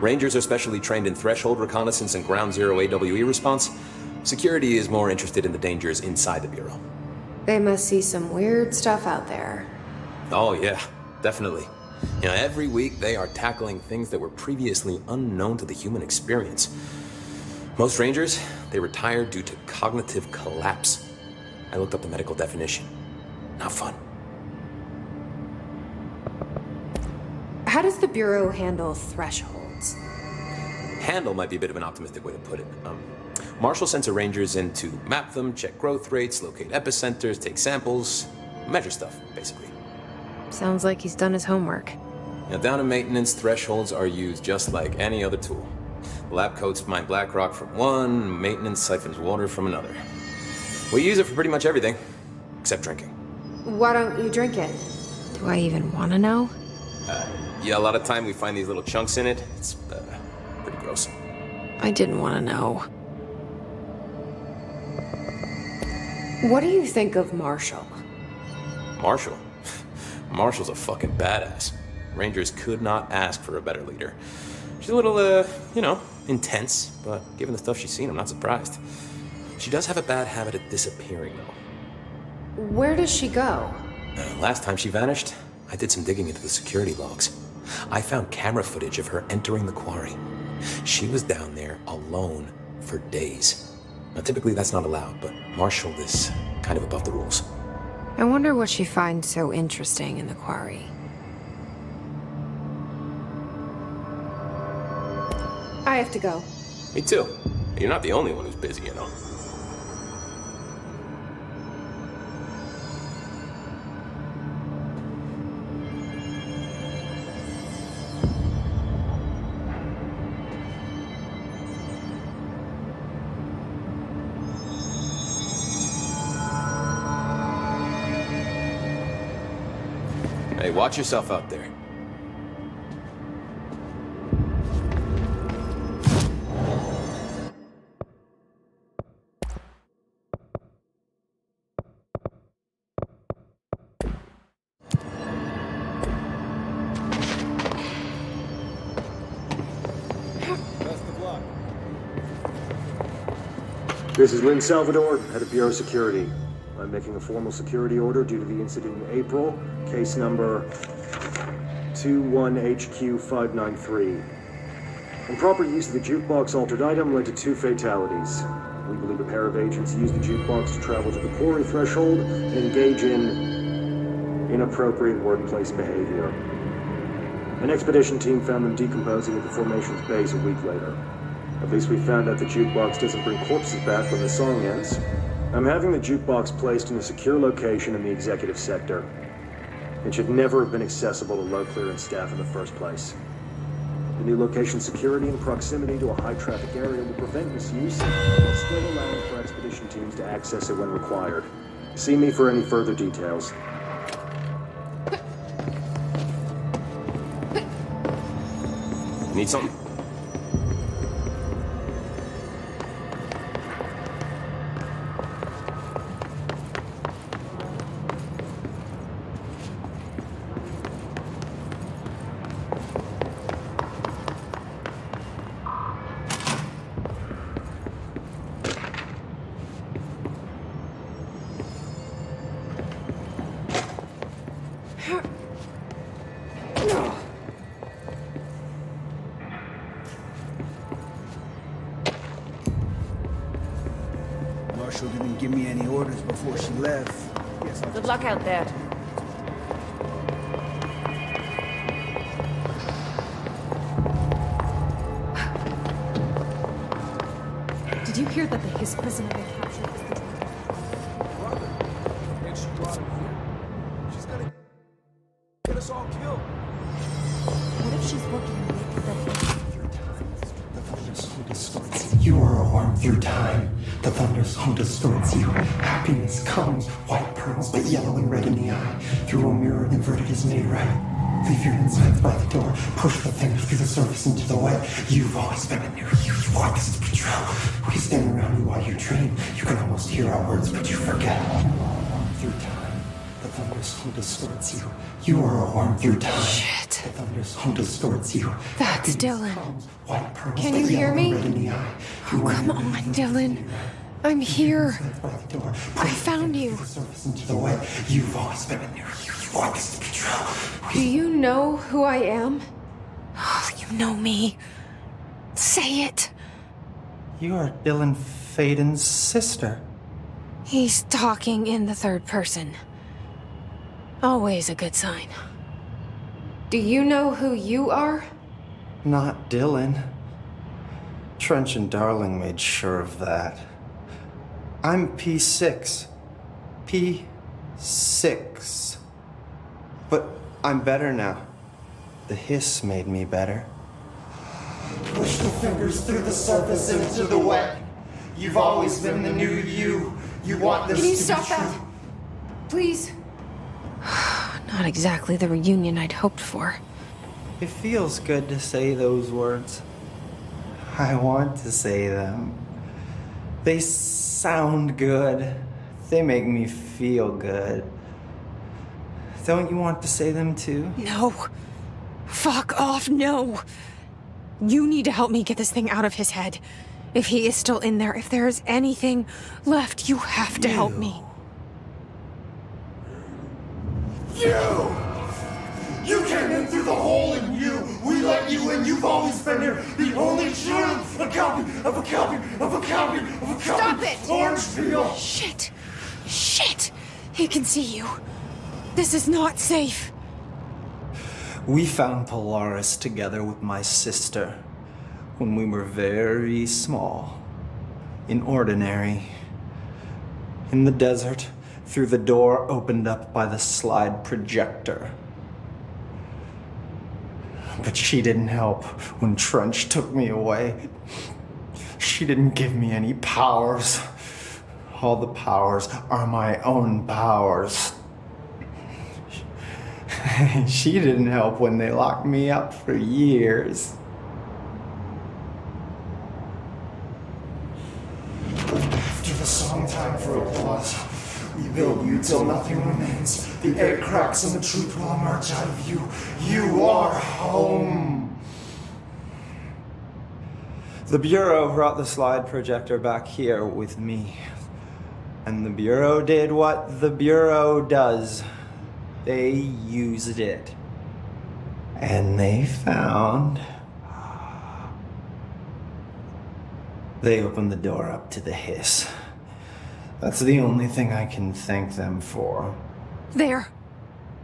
Rangers are specially trained in threshold reconnaissance and ground zero AWE response. Security is more interested in the dangers inside the Bureau. They must see some weird stuff out there. Oh yeah, definitely. You know, every week they are tackling things that were previously unknown to the human experience. Most Rangers, they retire due to cognitive collapse. I looked up the medical definition. Not fun. How does the Bureau handle thresholds? Handle might be a bit of an optimistic way to put it. Marshall sends her Rangers in to map them, check growth rates, locate epicenters, take samples, measure stuff, basically. Sounds like he's done his homework. Now, down in maintenance, thresholds are used just like any other tool. Lab coats mine BlackRock from one, maintenance siphons water from another. We use it for pretty much everything, except drinking. Why don't you drink it? Do I even want to know? Yeah, a lot of time we find these little chunks in it. It's pretty gross. I didn't want to know. What do you think of Marshall? Marshall? Marshall's a fucking badass. Rangers could not ask for a better leader. She's a little, you know, intense, but given the stuff she's seen, I'm not surprised. She does have a bad habit of disappearing, though. Where does she go? Last time she vanished, I did some digging into the security logs. I found camera footage of her entering the quarry. She was down there alone for days. Now, typically that's not allowed, but Marshall is kind of above the rules. I wonder what she finds so interesting in the quarry. I have to go. Me too. You're not the only one who's busy, you know. Hey, watch yourself out there. This is Lynn Salvador, head of Bureau Security. I'm making a formal security order due to the incident in April, case number 21HQ593. Improper use of the jukebox altered item led to 2 fatalities. We believe a pair of agents used the jukebox to travel to the quarry threshold and engage in inappropriate workplace behavior. An expedition team found them decomposing at the formation's base a week later. At least we found out the jukebox doesn't bring corpses back when the song ends. I'm having the jukebox placed in a secure location in the executive sector. It should never have been accessible to low clearance staff in the first place. The new location security and proximity to a high traffic area will prevent misuse, while still allowing for expedition teams to access it when required. See me for any further details. Need something? Marshall didn't give me any orders before she left. Good luck out there. Did you hear that the Hiss prisoner they captured is the Brother, and she brought him here. She's gonna get us all killed. What if she's working with the The Thunder's who distorts you. You are a worm through time. The Thunder's who distorts you. Happiness comes, white pearls, but yellow and red in the eye. Through a mirror inverted is made right. Leave your insides by the door. Push the fingers through the surface into the wet. You've always been a near you. You want this betrayal. We stand around you while you dream. You can almost hear our words, but you forget. Through time, the Thunder's who distorts you. You are a worm through time. Shit. The Thunder's who distorts you. That's Dylan. White pearls, Can but you hear yellow me? and red in the eye. Oh, come on, Dylan. I'm here. I found you. Into the way you've always been a near you. You want this to be true. Do you know who I am? Oh, you know me. Say it. You are Dylan Faden's sister. He's talking in the third person. Always a good sign. Do you know who you are? Not Dylan. Trench and Darling made sure of that. I'm P6. P6. But I'm better now. The Hiss made me better. Push the fingers through the surface into the wet. You've always been the new you. You want this Can you to stop be true. that? Please. Not exactly the reunion I'd hoped for. It feels good to say those words. I want to say them. They sound good. They make me feel good. Don't you want to say them too? No. Fuck off, no. You need to help me get this thing out of his head. If he is still in there, if there is anything left, you have to help me. You came in through the hole in you. We let you in. You've always been here. The only true. A copy of a copy of a copy of a copy. Stop it! Orange peel. Shit. Shit. He can see you. This is not safe. We found Polaris together with my sister when we were very small. In Ordinary. In the desert, through the door opened up by the slide projector. But she didn't help when Trench took me away. She didn't give me any powers. All the powers are my own powers. She didn't help when they locked me up for years. After the song time for applause, we build you till nothing remains. The air cracks and the truth will emerge out of you. You are home. The Bureau brought the slide projector back here with me. And the Bureau did what the Bureau does. They used it. And they found... They opened the door up to the hiss. That's the only thing I can thank them for. There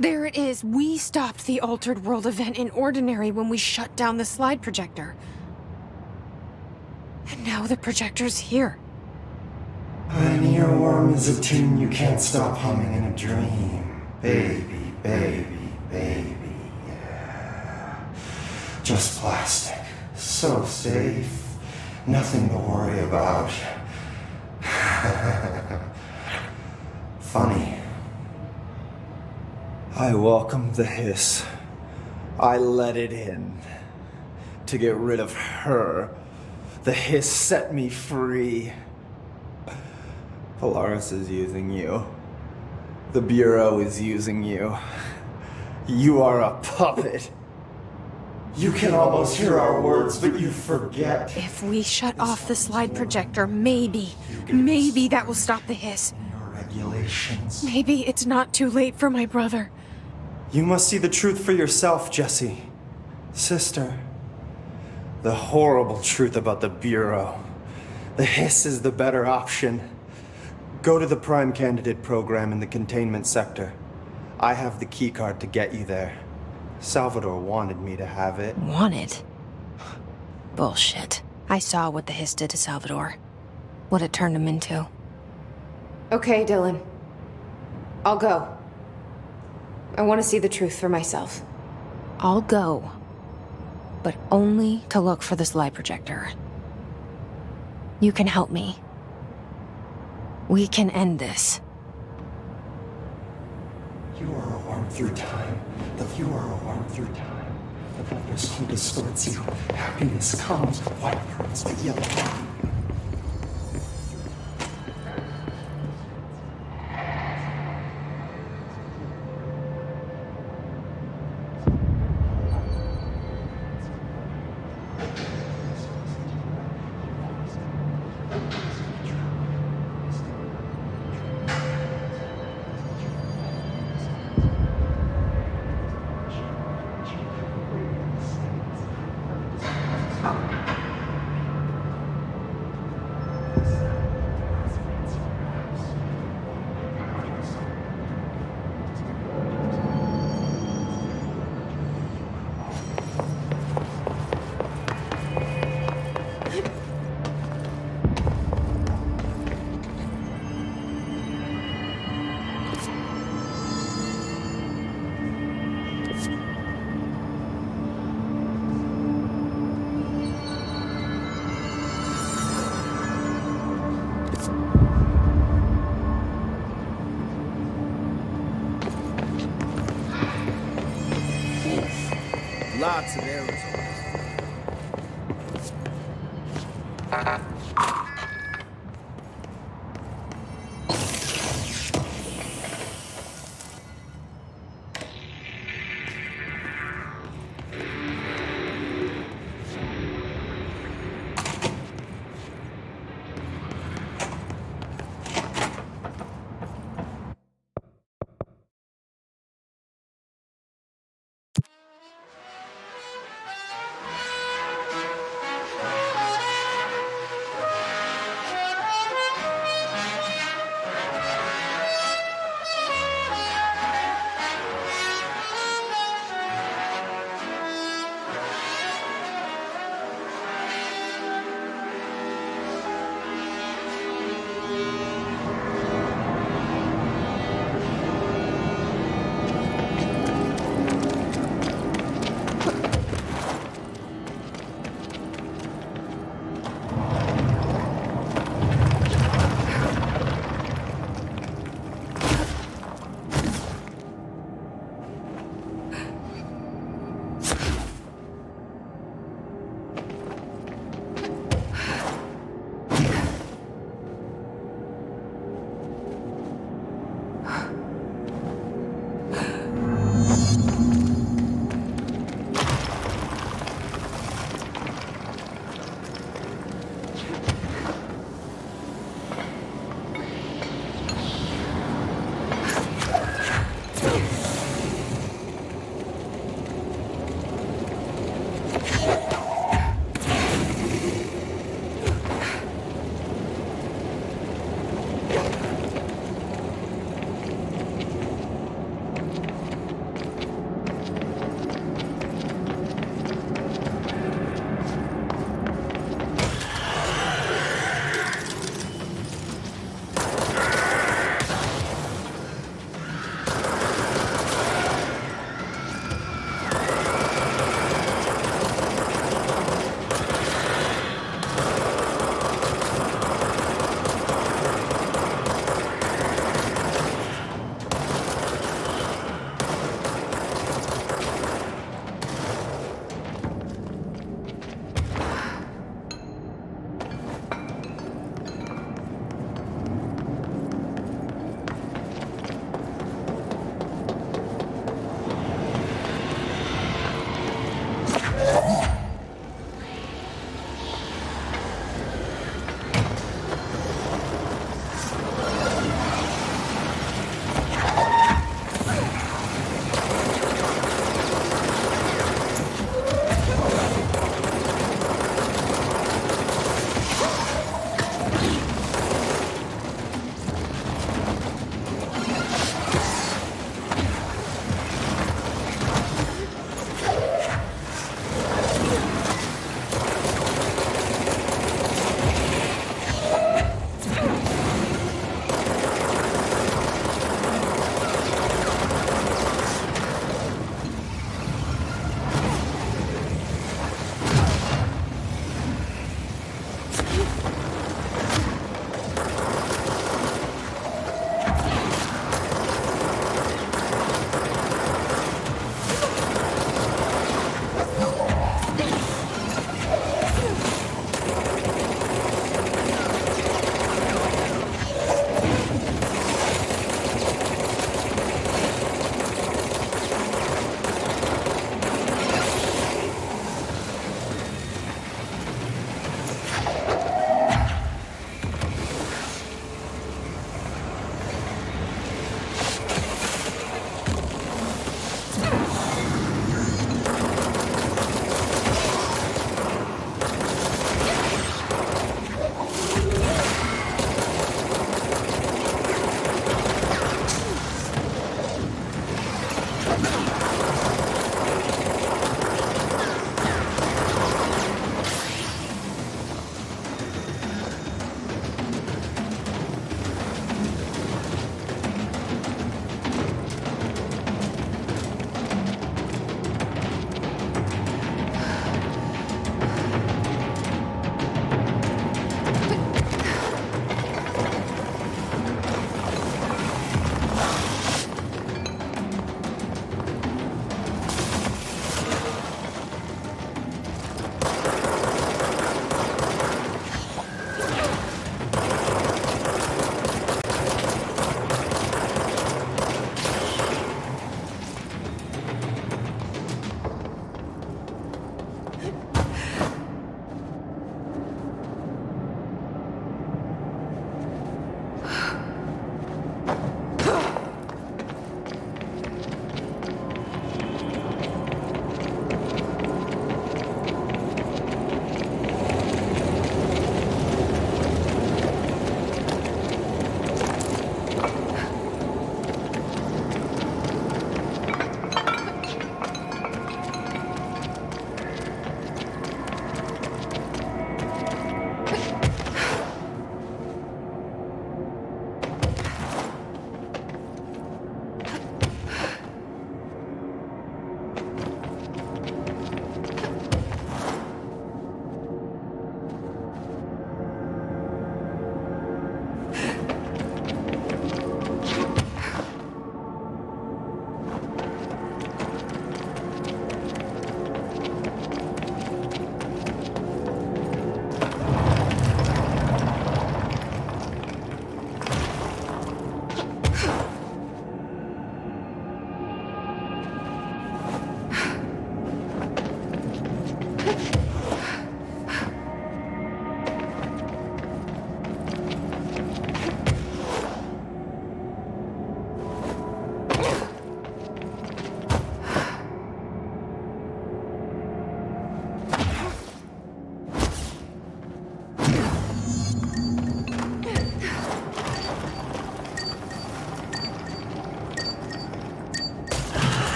it is. We stopped the Altered World event in Ordinary when we shut down the slide projector. And now the projector's here. An earworm is a tune you can't stop humming in a dream. Baby, baby, baby, yeah. Just plastic. So safe. Nothing to worry about. Funny. I welcomed the hiss. I let it in. To get rid of her. The hiss set me free. Polaris is using you. The Bureau is using you. You are a puppet. You can almost hear our words, but you forget. If we shut off the slide projector, maybe that will stop the hiss. Your regulations. Maybe it's not too late for my brother. You must see the truth for yourself, Jesse. Sister. The horrible truth about the Bureau. The hiss is the better option. Go to the Prime Candidate program in the containment sector. I have the keycard to get you there. Salvador wanted me to have it. Wanted? Bullshit. I saw what the hiss did to Salvador. What it turned him into. Okay, Dylan. I'll go. I want to see the truth for myself. I'll go. But only to look for the slide projector. You can help me. We can end this. You are a worm through time. You are a worm through time. The Thunder's who distorts you. Happiness comes, white pearls, but yellow. Lots of arrows.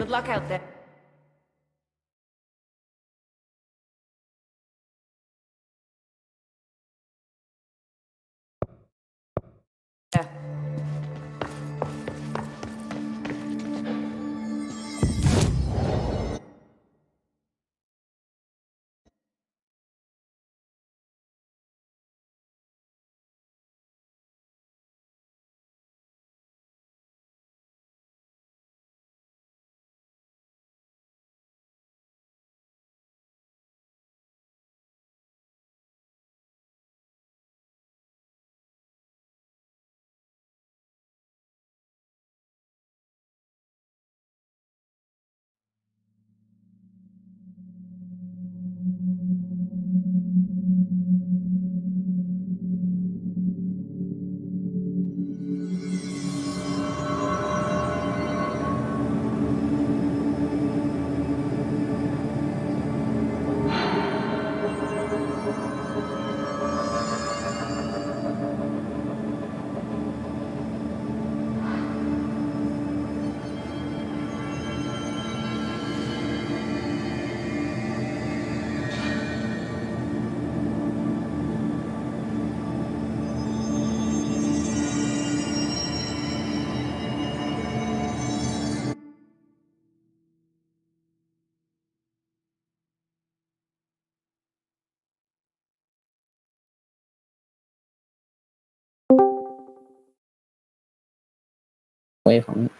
Good luck out there. Yeah. away from it.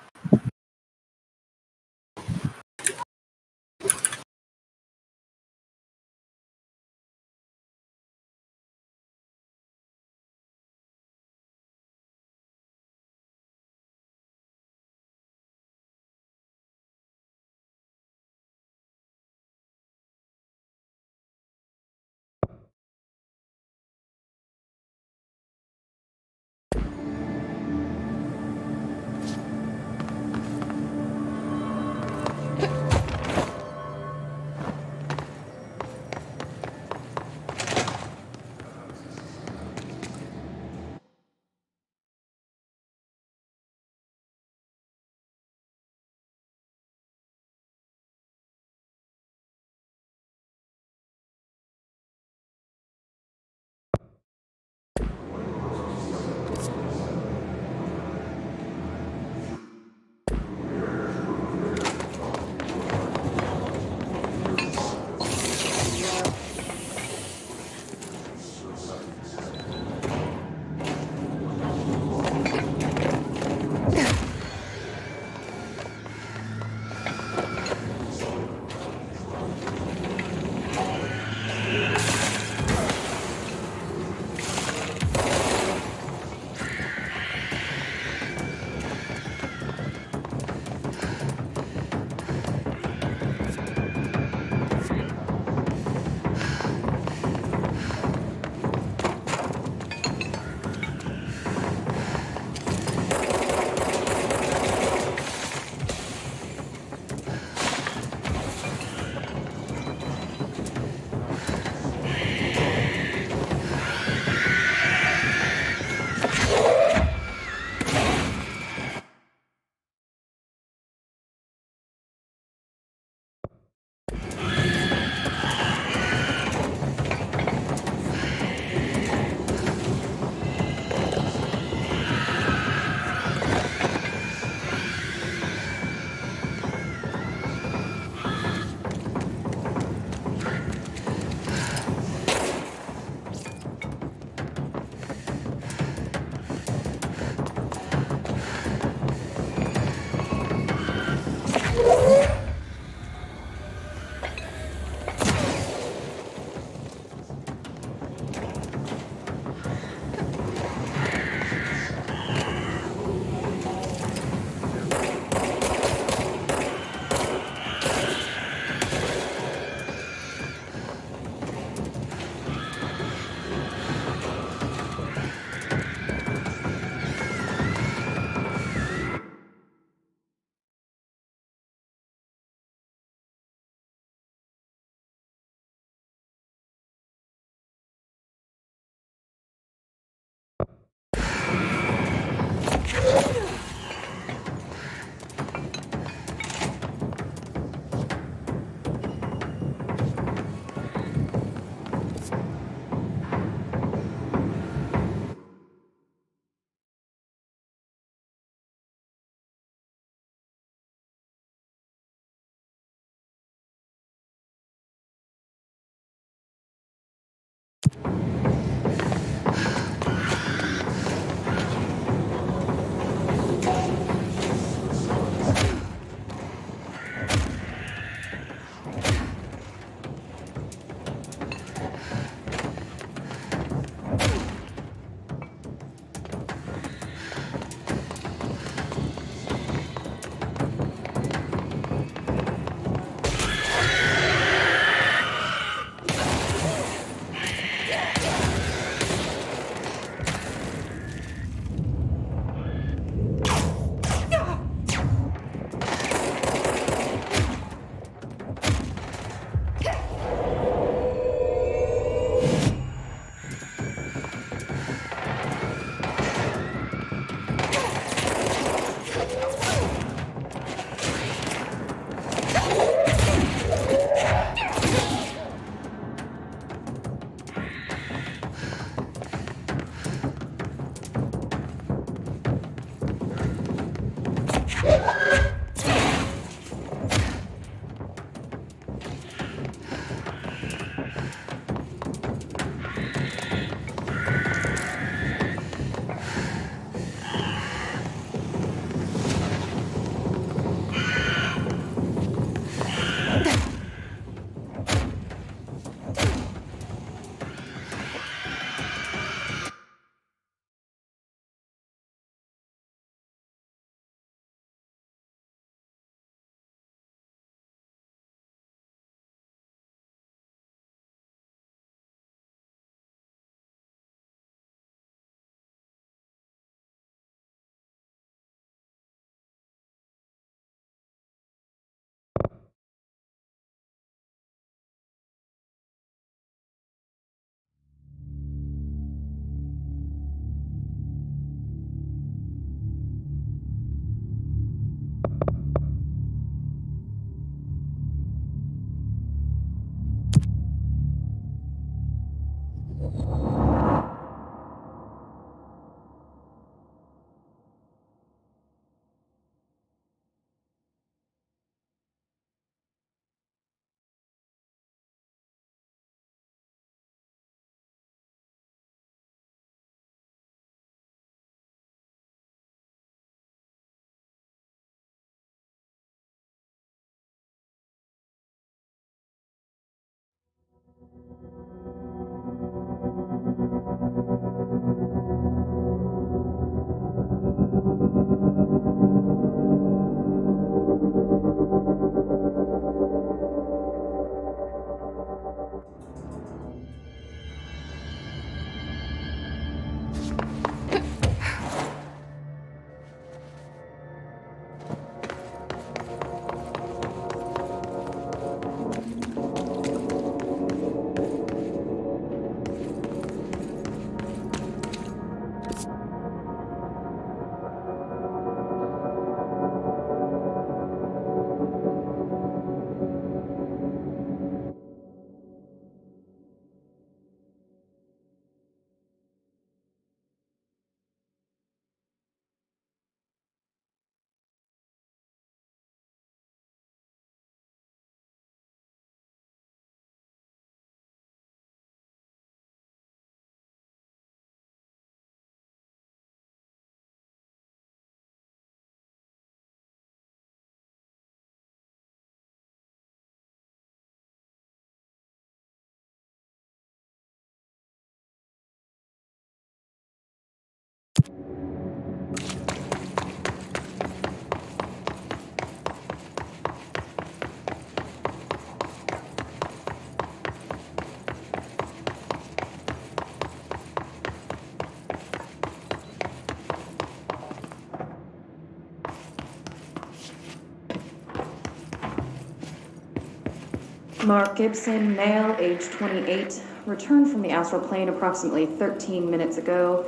Mark Gibson, male, age 28, returned from the astral plane approximately 13 minutes ago.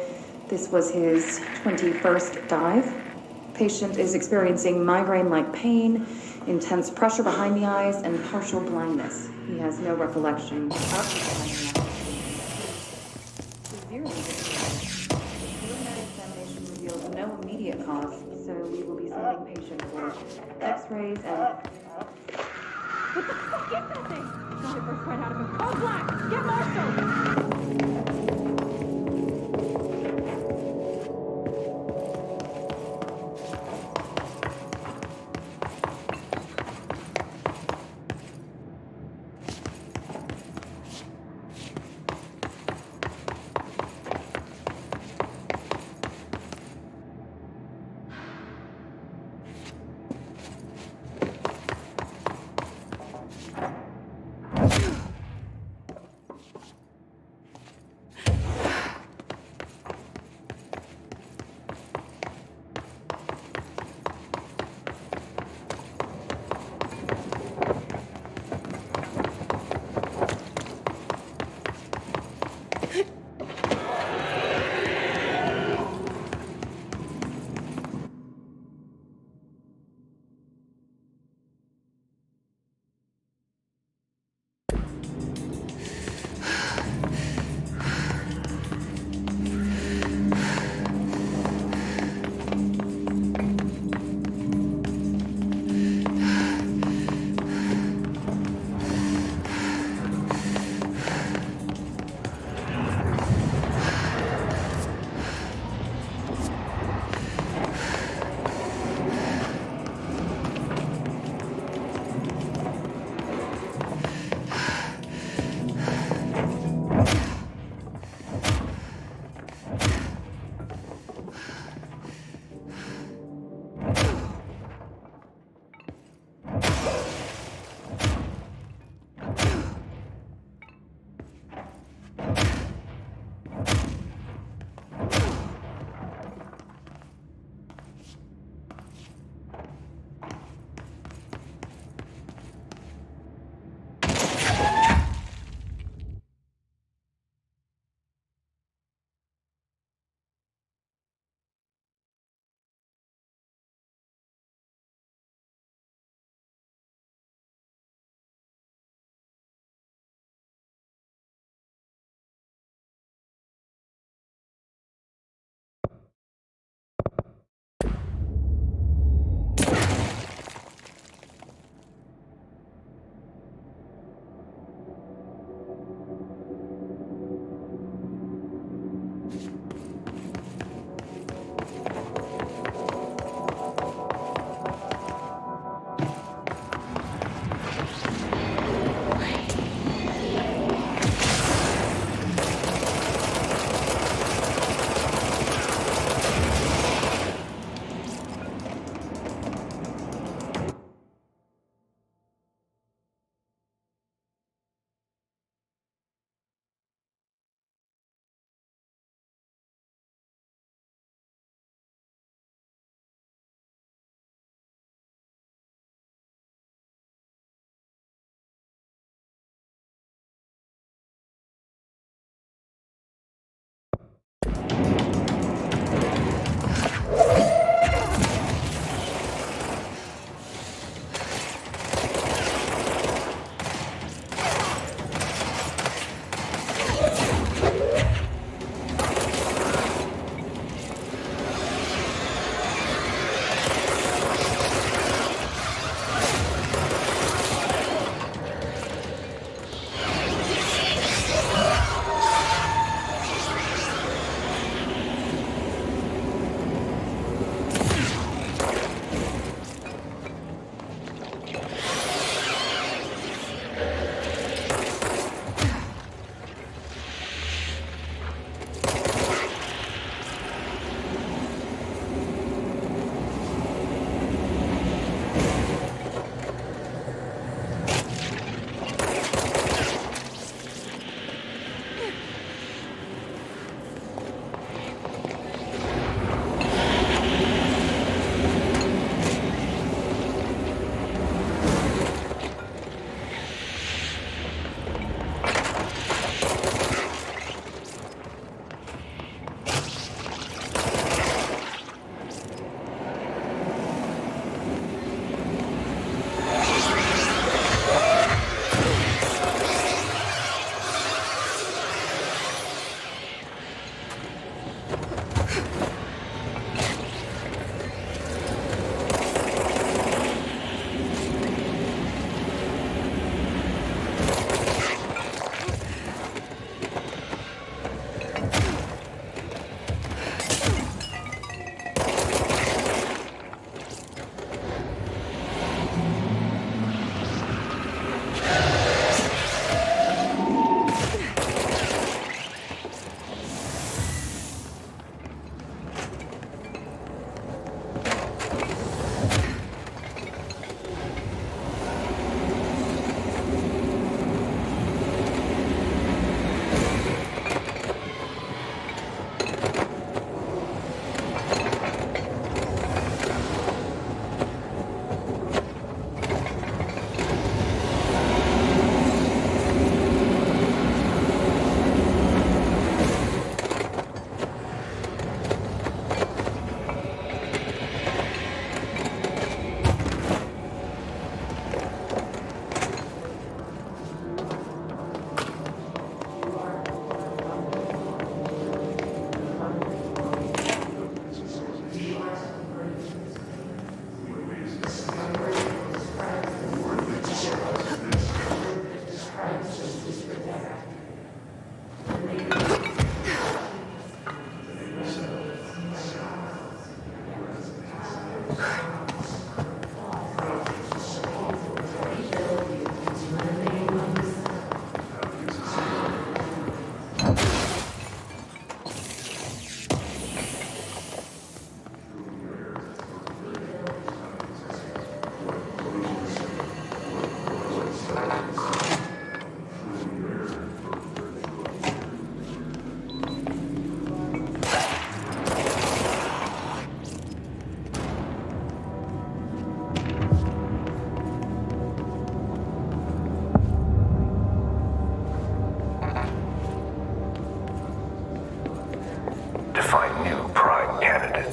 This was his 21st dive. Patient is experiencing migraine-like pain, intense pressure behind the eyes, and partial blindness. He has no recollection of the severely distressed. Preliminary examination reveals no immediate cause, so we will be sending patient for X-rays and... What the fuck is that thing? Got it burst right out of him. Call Black! Get Marshall!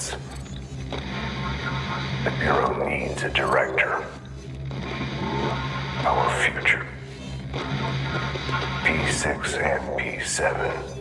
minutes. The Bureau needs a director. Our future. P6 and P7.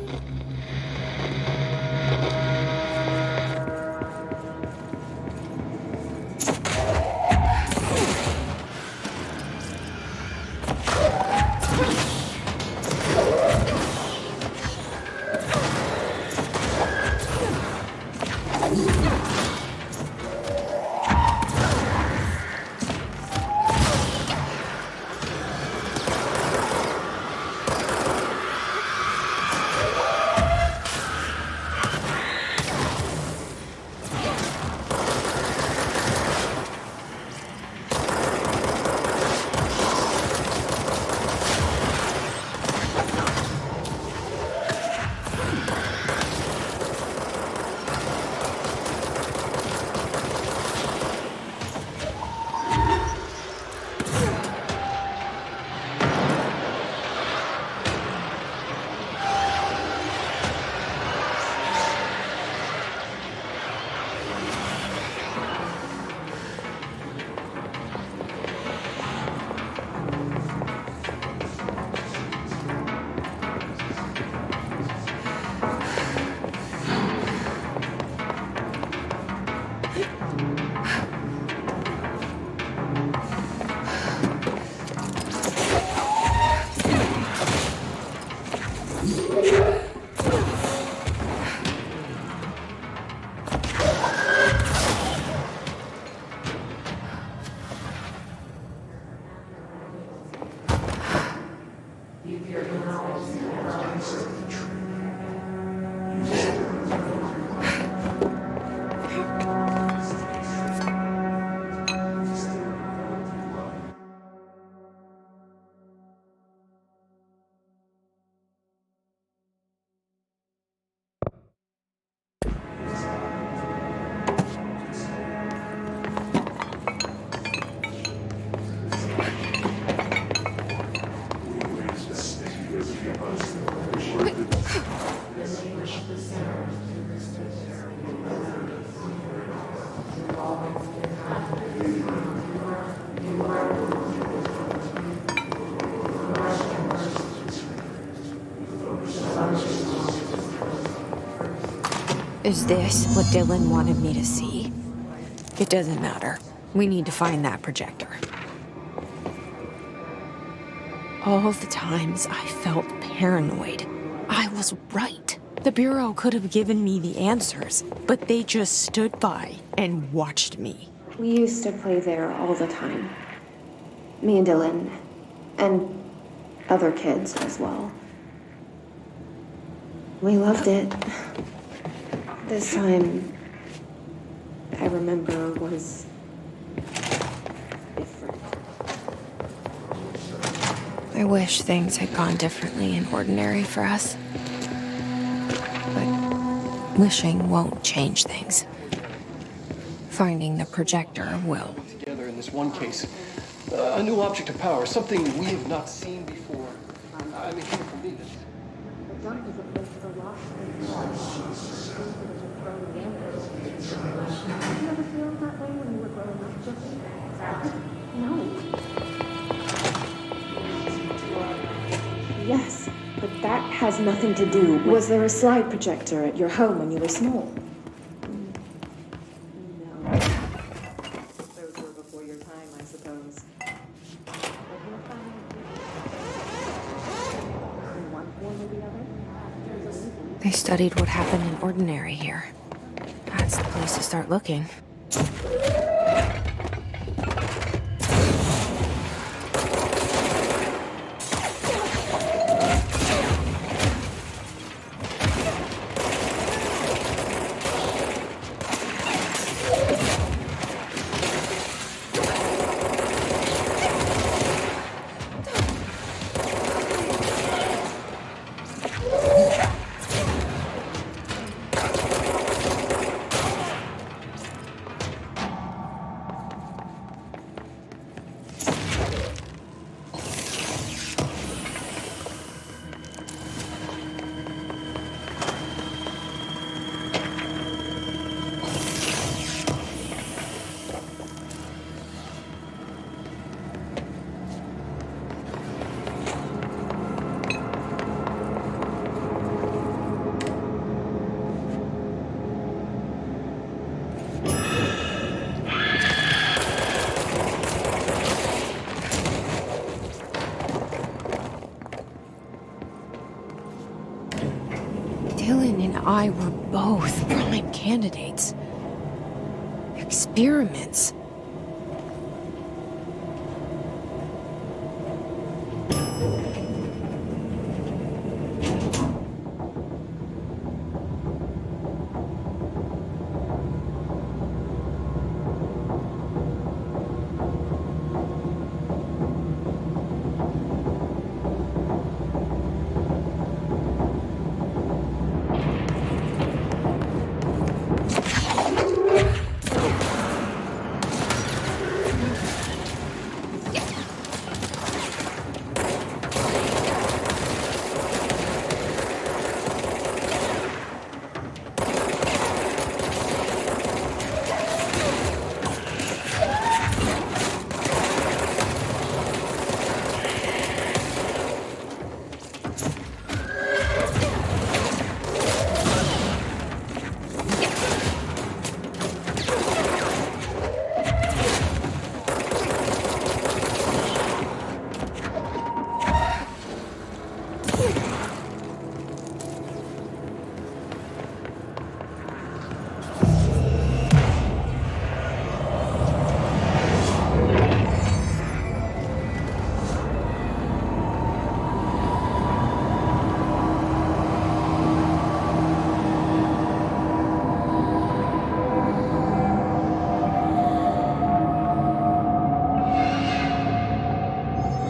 Is this what Dylan wanted me to see? It doesn't matter. We need to find that projector. All the times I felt paranoid, I was right. The Bureau could have given me the answers, but they just stood by and watched me. We used to play there all the time. Me and Dylan, and other kids as well. We loved it. This time, I remember, was different. I wish things had gone differently in Ordinary for us. But wishing won't change things. Finding the projector will. Together in this one case, a new object of power, something we have not seen before. I mean, for me, this. Yes, but that has nothing to do with... Was there a slide projector at your home when you were small? No. Those were before your time, I suppose. In one form or the other? They studied what happened in Ordinary here. That's the place to start looking. I were both prime candidates. Experiments.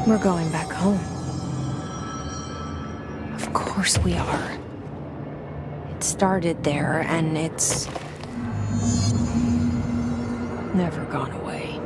We're going back home. Of course we are. It started there, and it's never gone away.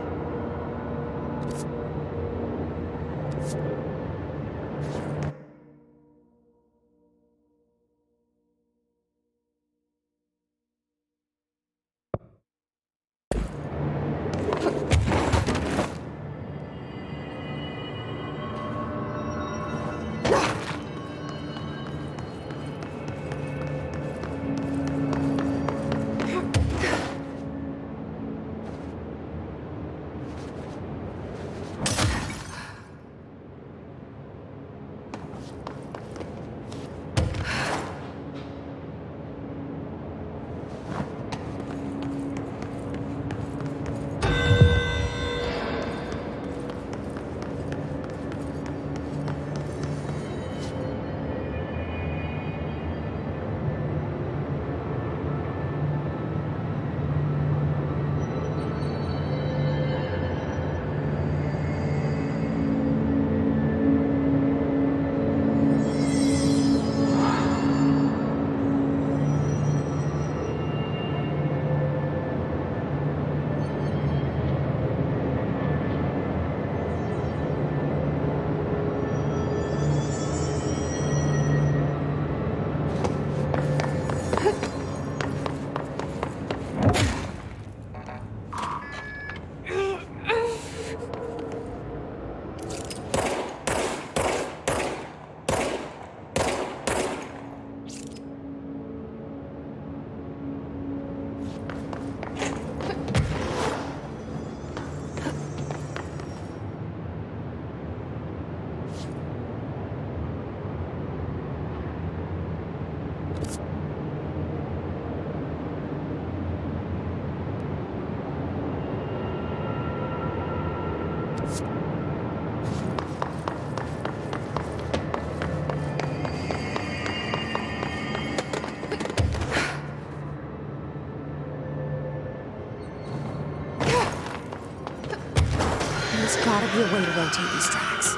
There's gotta be a way to rotate these tracks.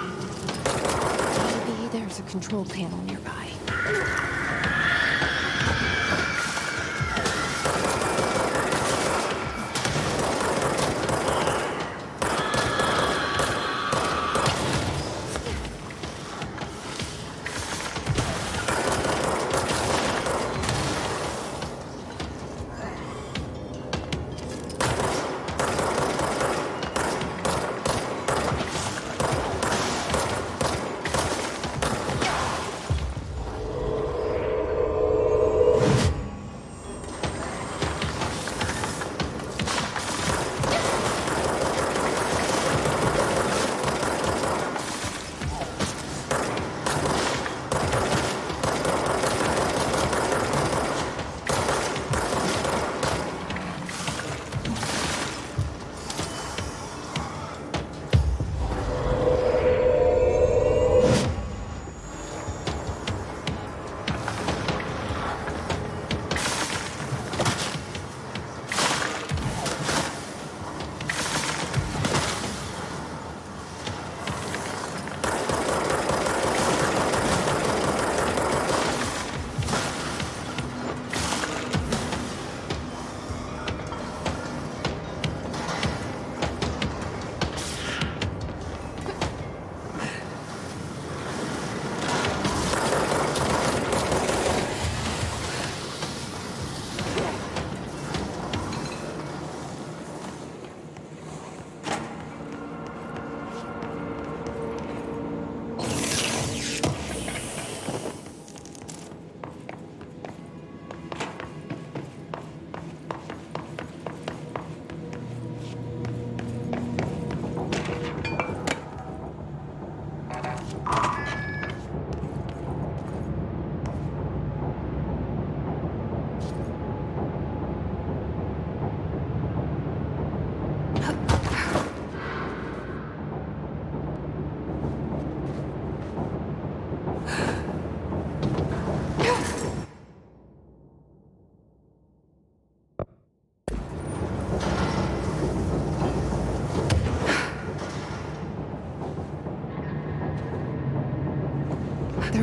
Maybe there's a control panel nearby.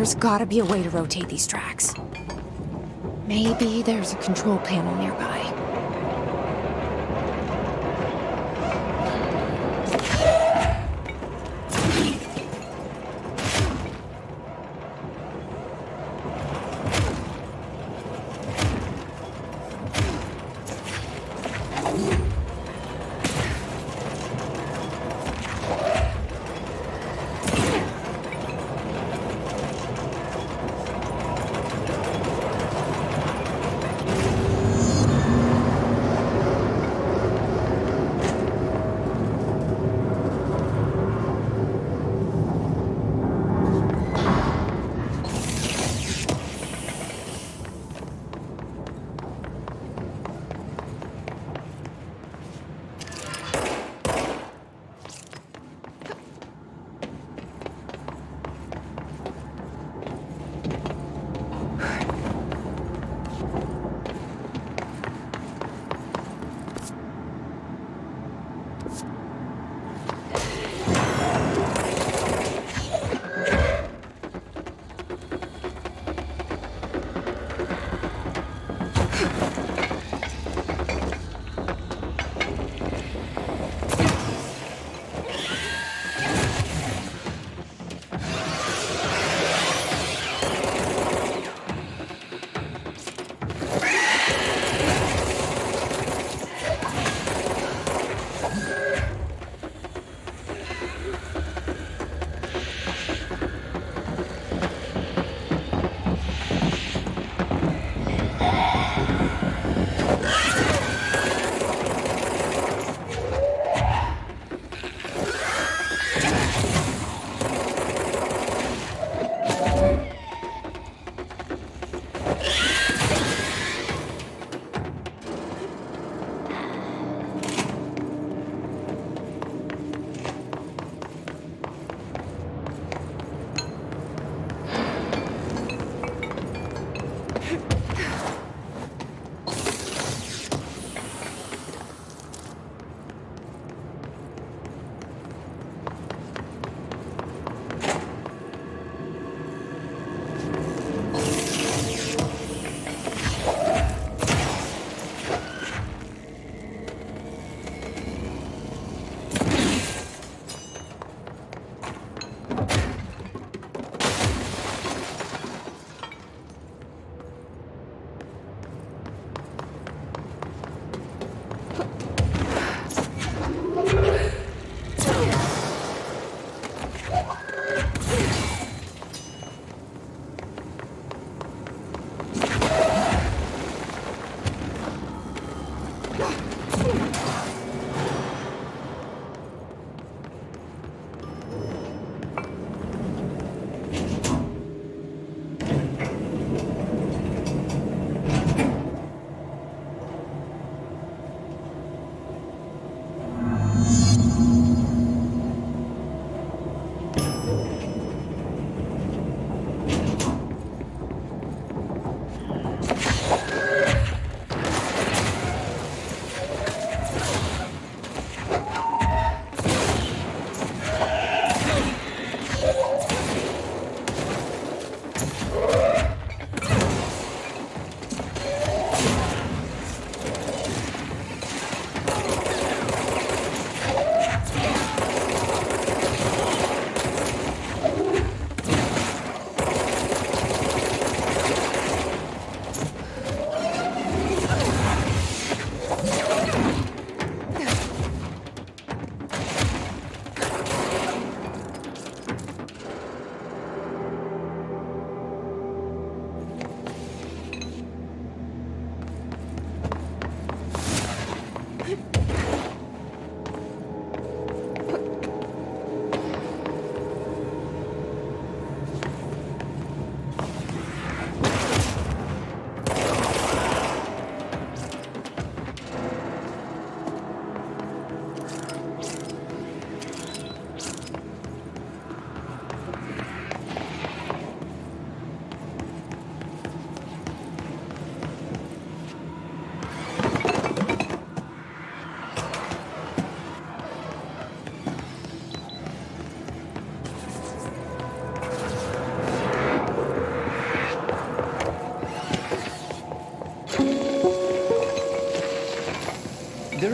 There's gotta be a way to rotate these tracks. Maybe there's a control panel nearby.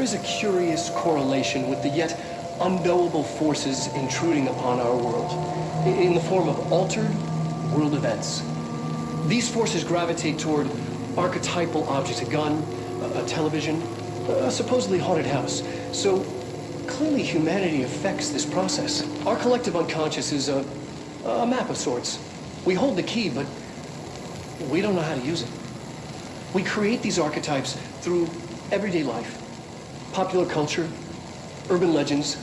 is a curious correlation with the yet unknowable forces intruding upon our world in the form of altered world events. These forces gravitate toward archetypal objects, a gun, a television, a supposedly haunted house. So clearly humanity affects this process. Our collective unconscious is a map of sorts. We hold the key, but we don't know how to use it. We create these archetypes through everyday life, popular culture, urban legends,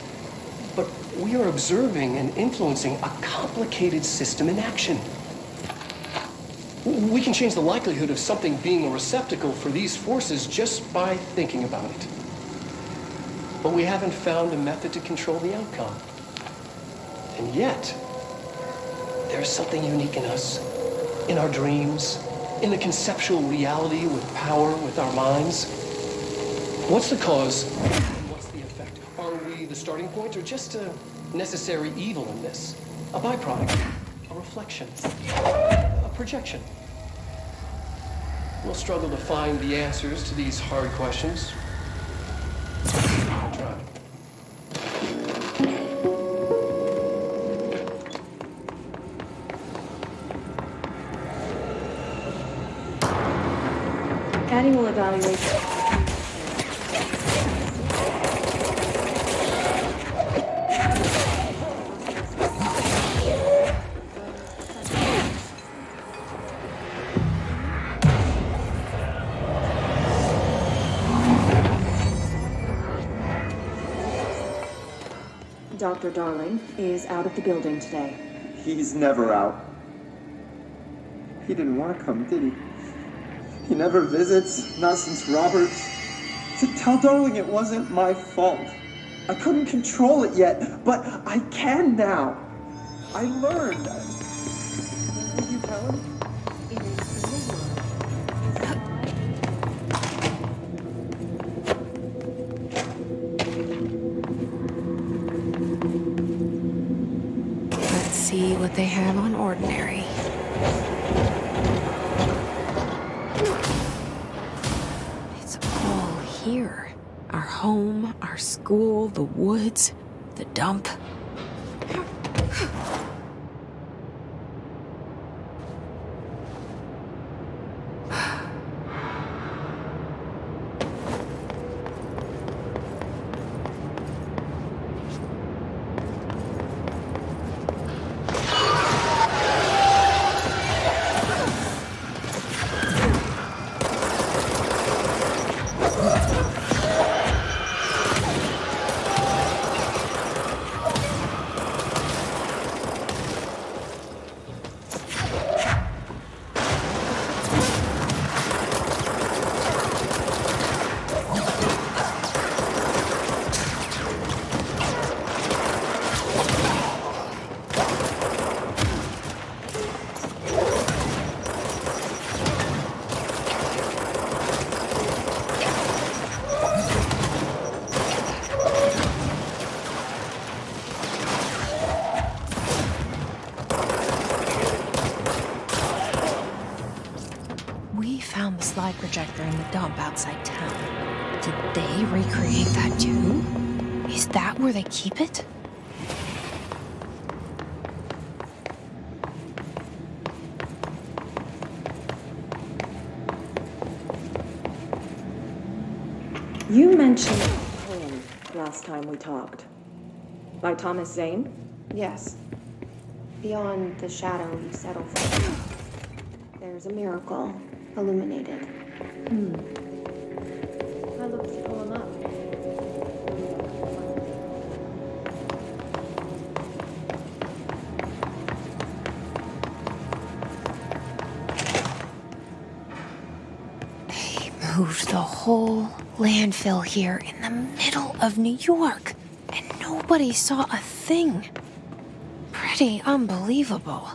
but we are observing and influencing a complicated system in action. We can change the likelihood of something being a receptacle for these forces just by thinking about it. But we haven't found a method to control the outcome. And yet, there's something unique in us, in our dreams, in the conceptual reality with power, with our minds. What's the cause and what's the effect? Are we the starting point or just a necessary evil in this? A byproduct, a reflection, a projection? We'll struggle to find the answers to these hard questions. I'll try. Annie will evaluate. Dr. Darling is out of the building today. He's never out. He didn't want to come, did he? He never visits, not since Roberts. Tell Darling it wasn't my fault. I couldn't control it yet, but I can now. I learned. Will you tell him? Let's see what they have on Ordinary. It's all here. Our home, our school, the woods, the dump. We found the slide projector in the dump outside town. Did they recreate that too? Is that where they keep it? You mentioned a poem last time we talked. By Thomas Zane? Yes. Beyond the shadow you settle for, there's a miracle illuminated. I looked the poem up. They moved the whole landfill here in the middle of New York, and nobody saw a thing. Pretty unbelievable.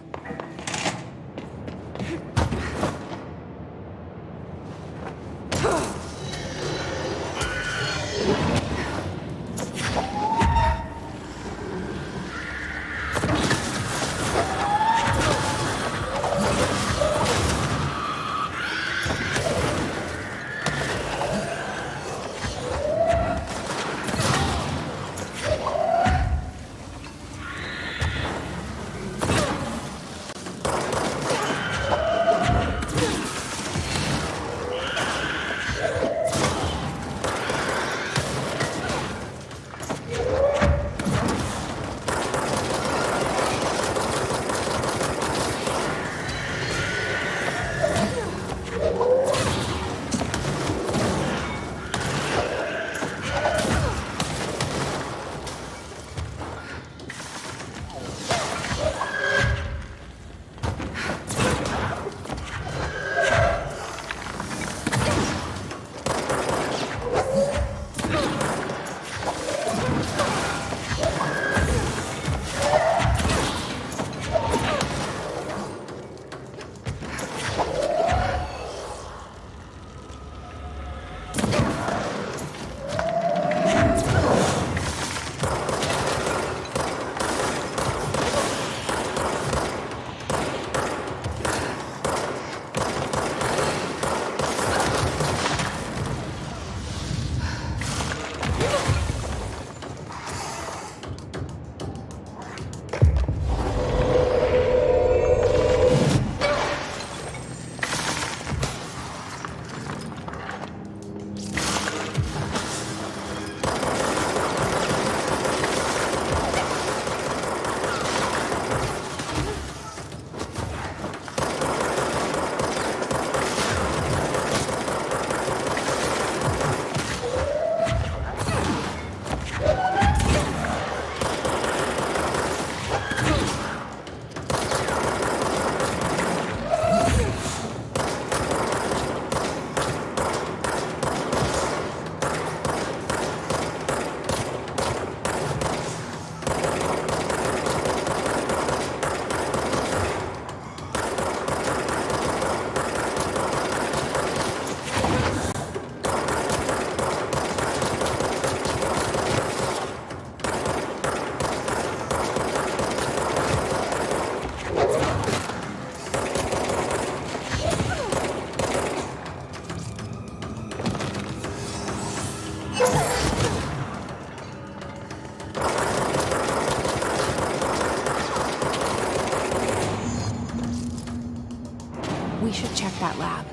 lab.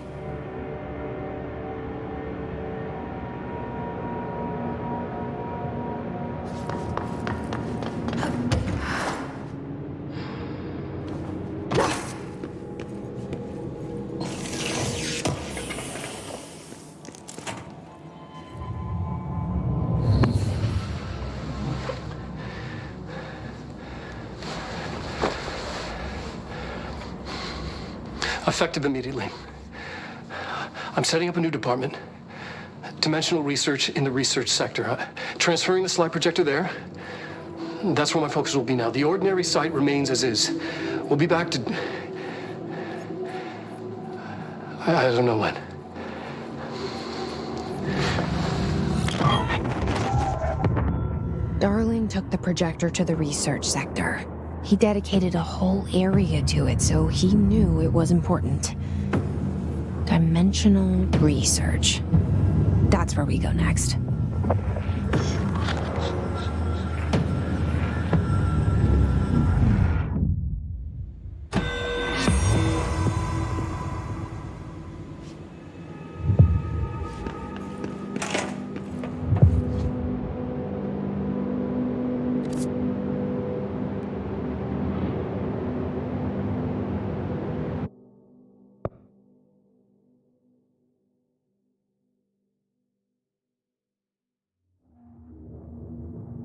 Effective immediately. I'm setting up a new department. Dimensional research in the research sector. Transferring the slide projector there. That's where my focus will be now. The ordinary site remains as is. We'll be back to... I don't know when. Darling took the projector to the research sector. He dedicated a whole area to it, so he knew it was important. Dimensional research. That's where we go next.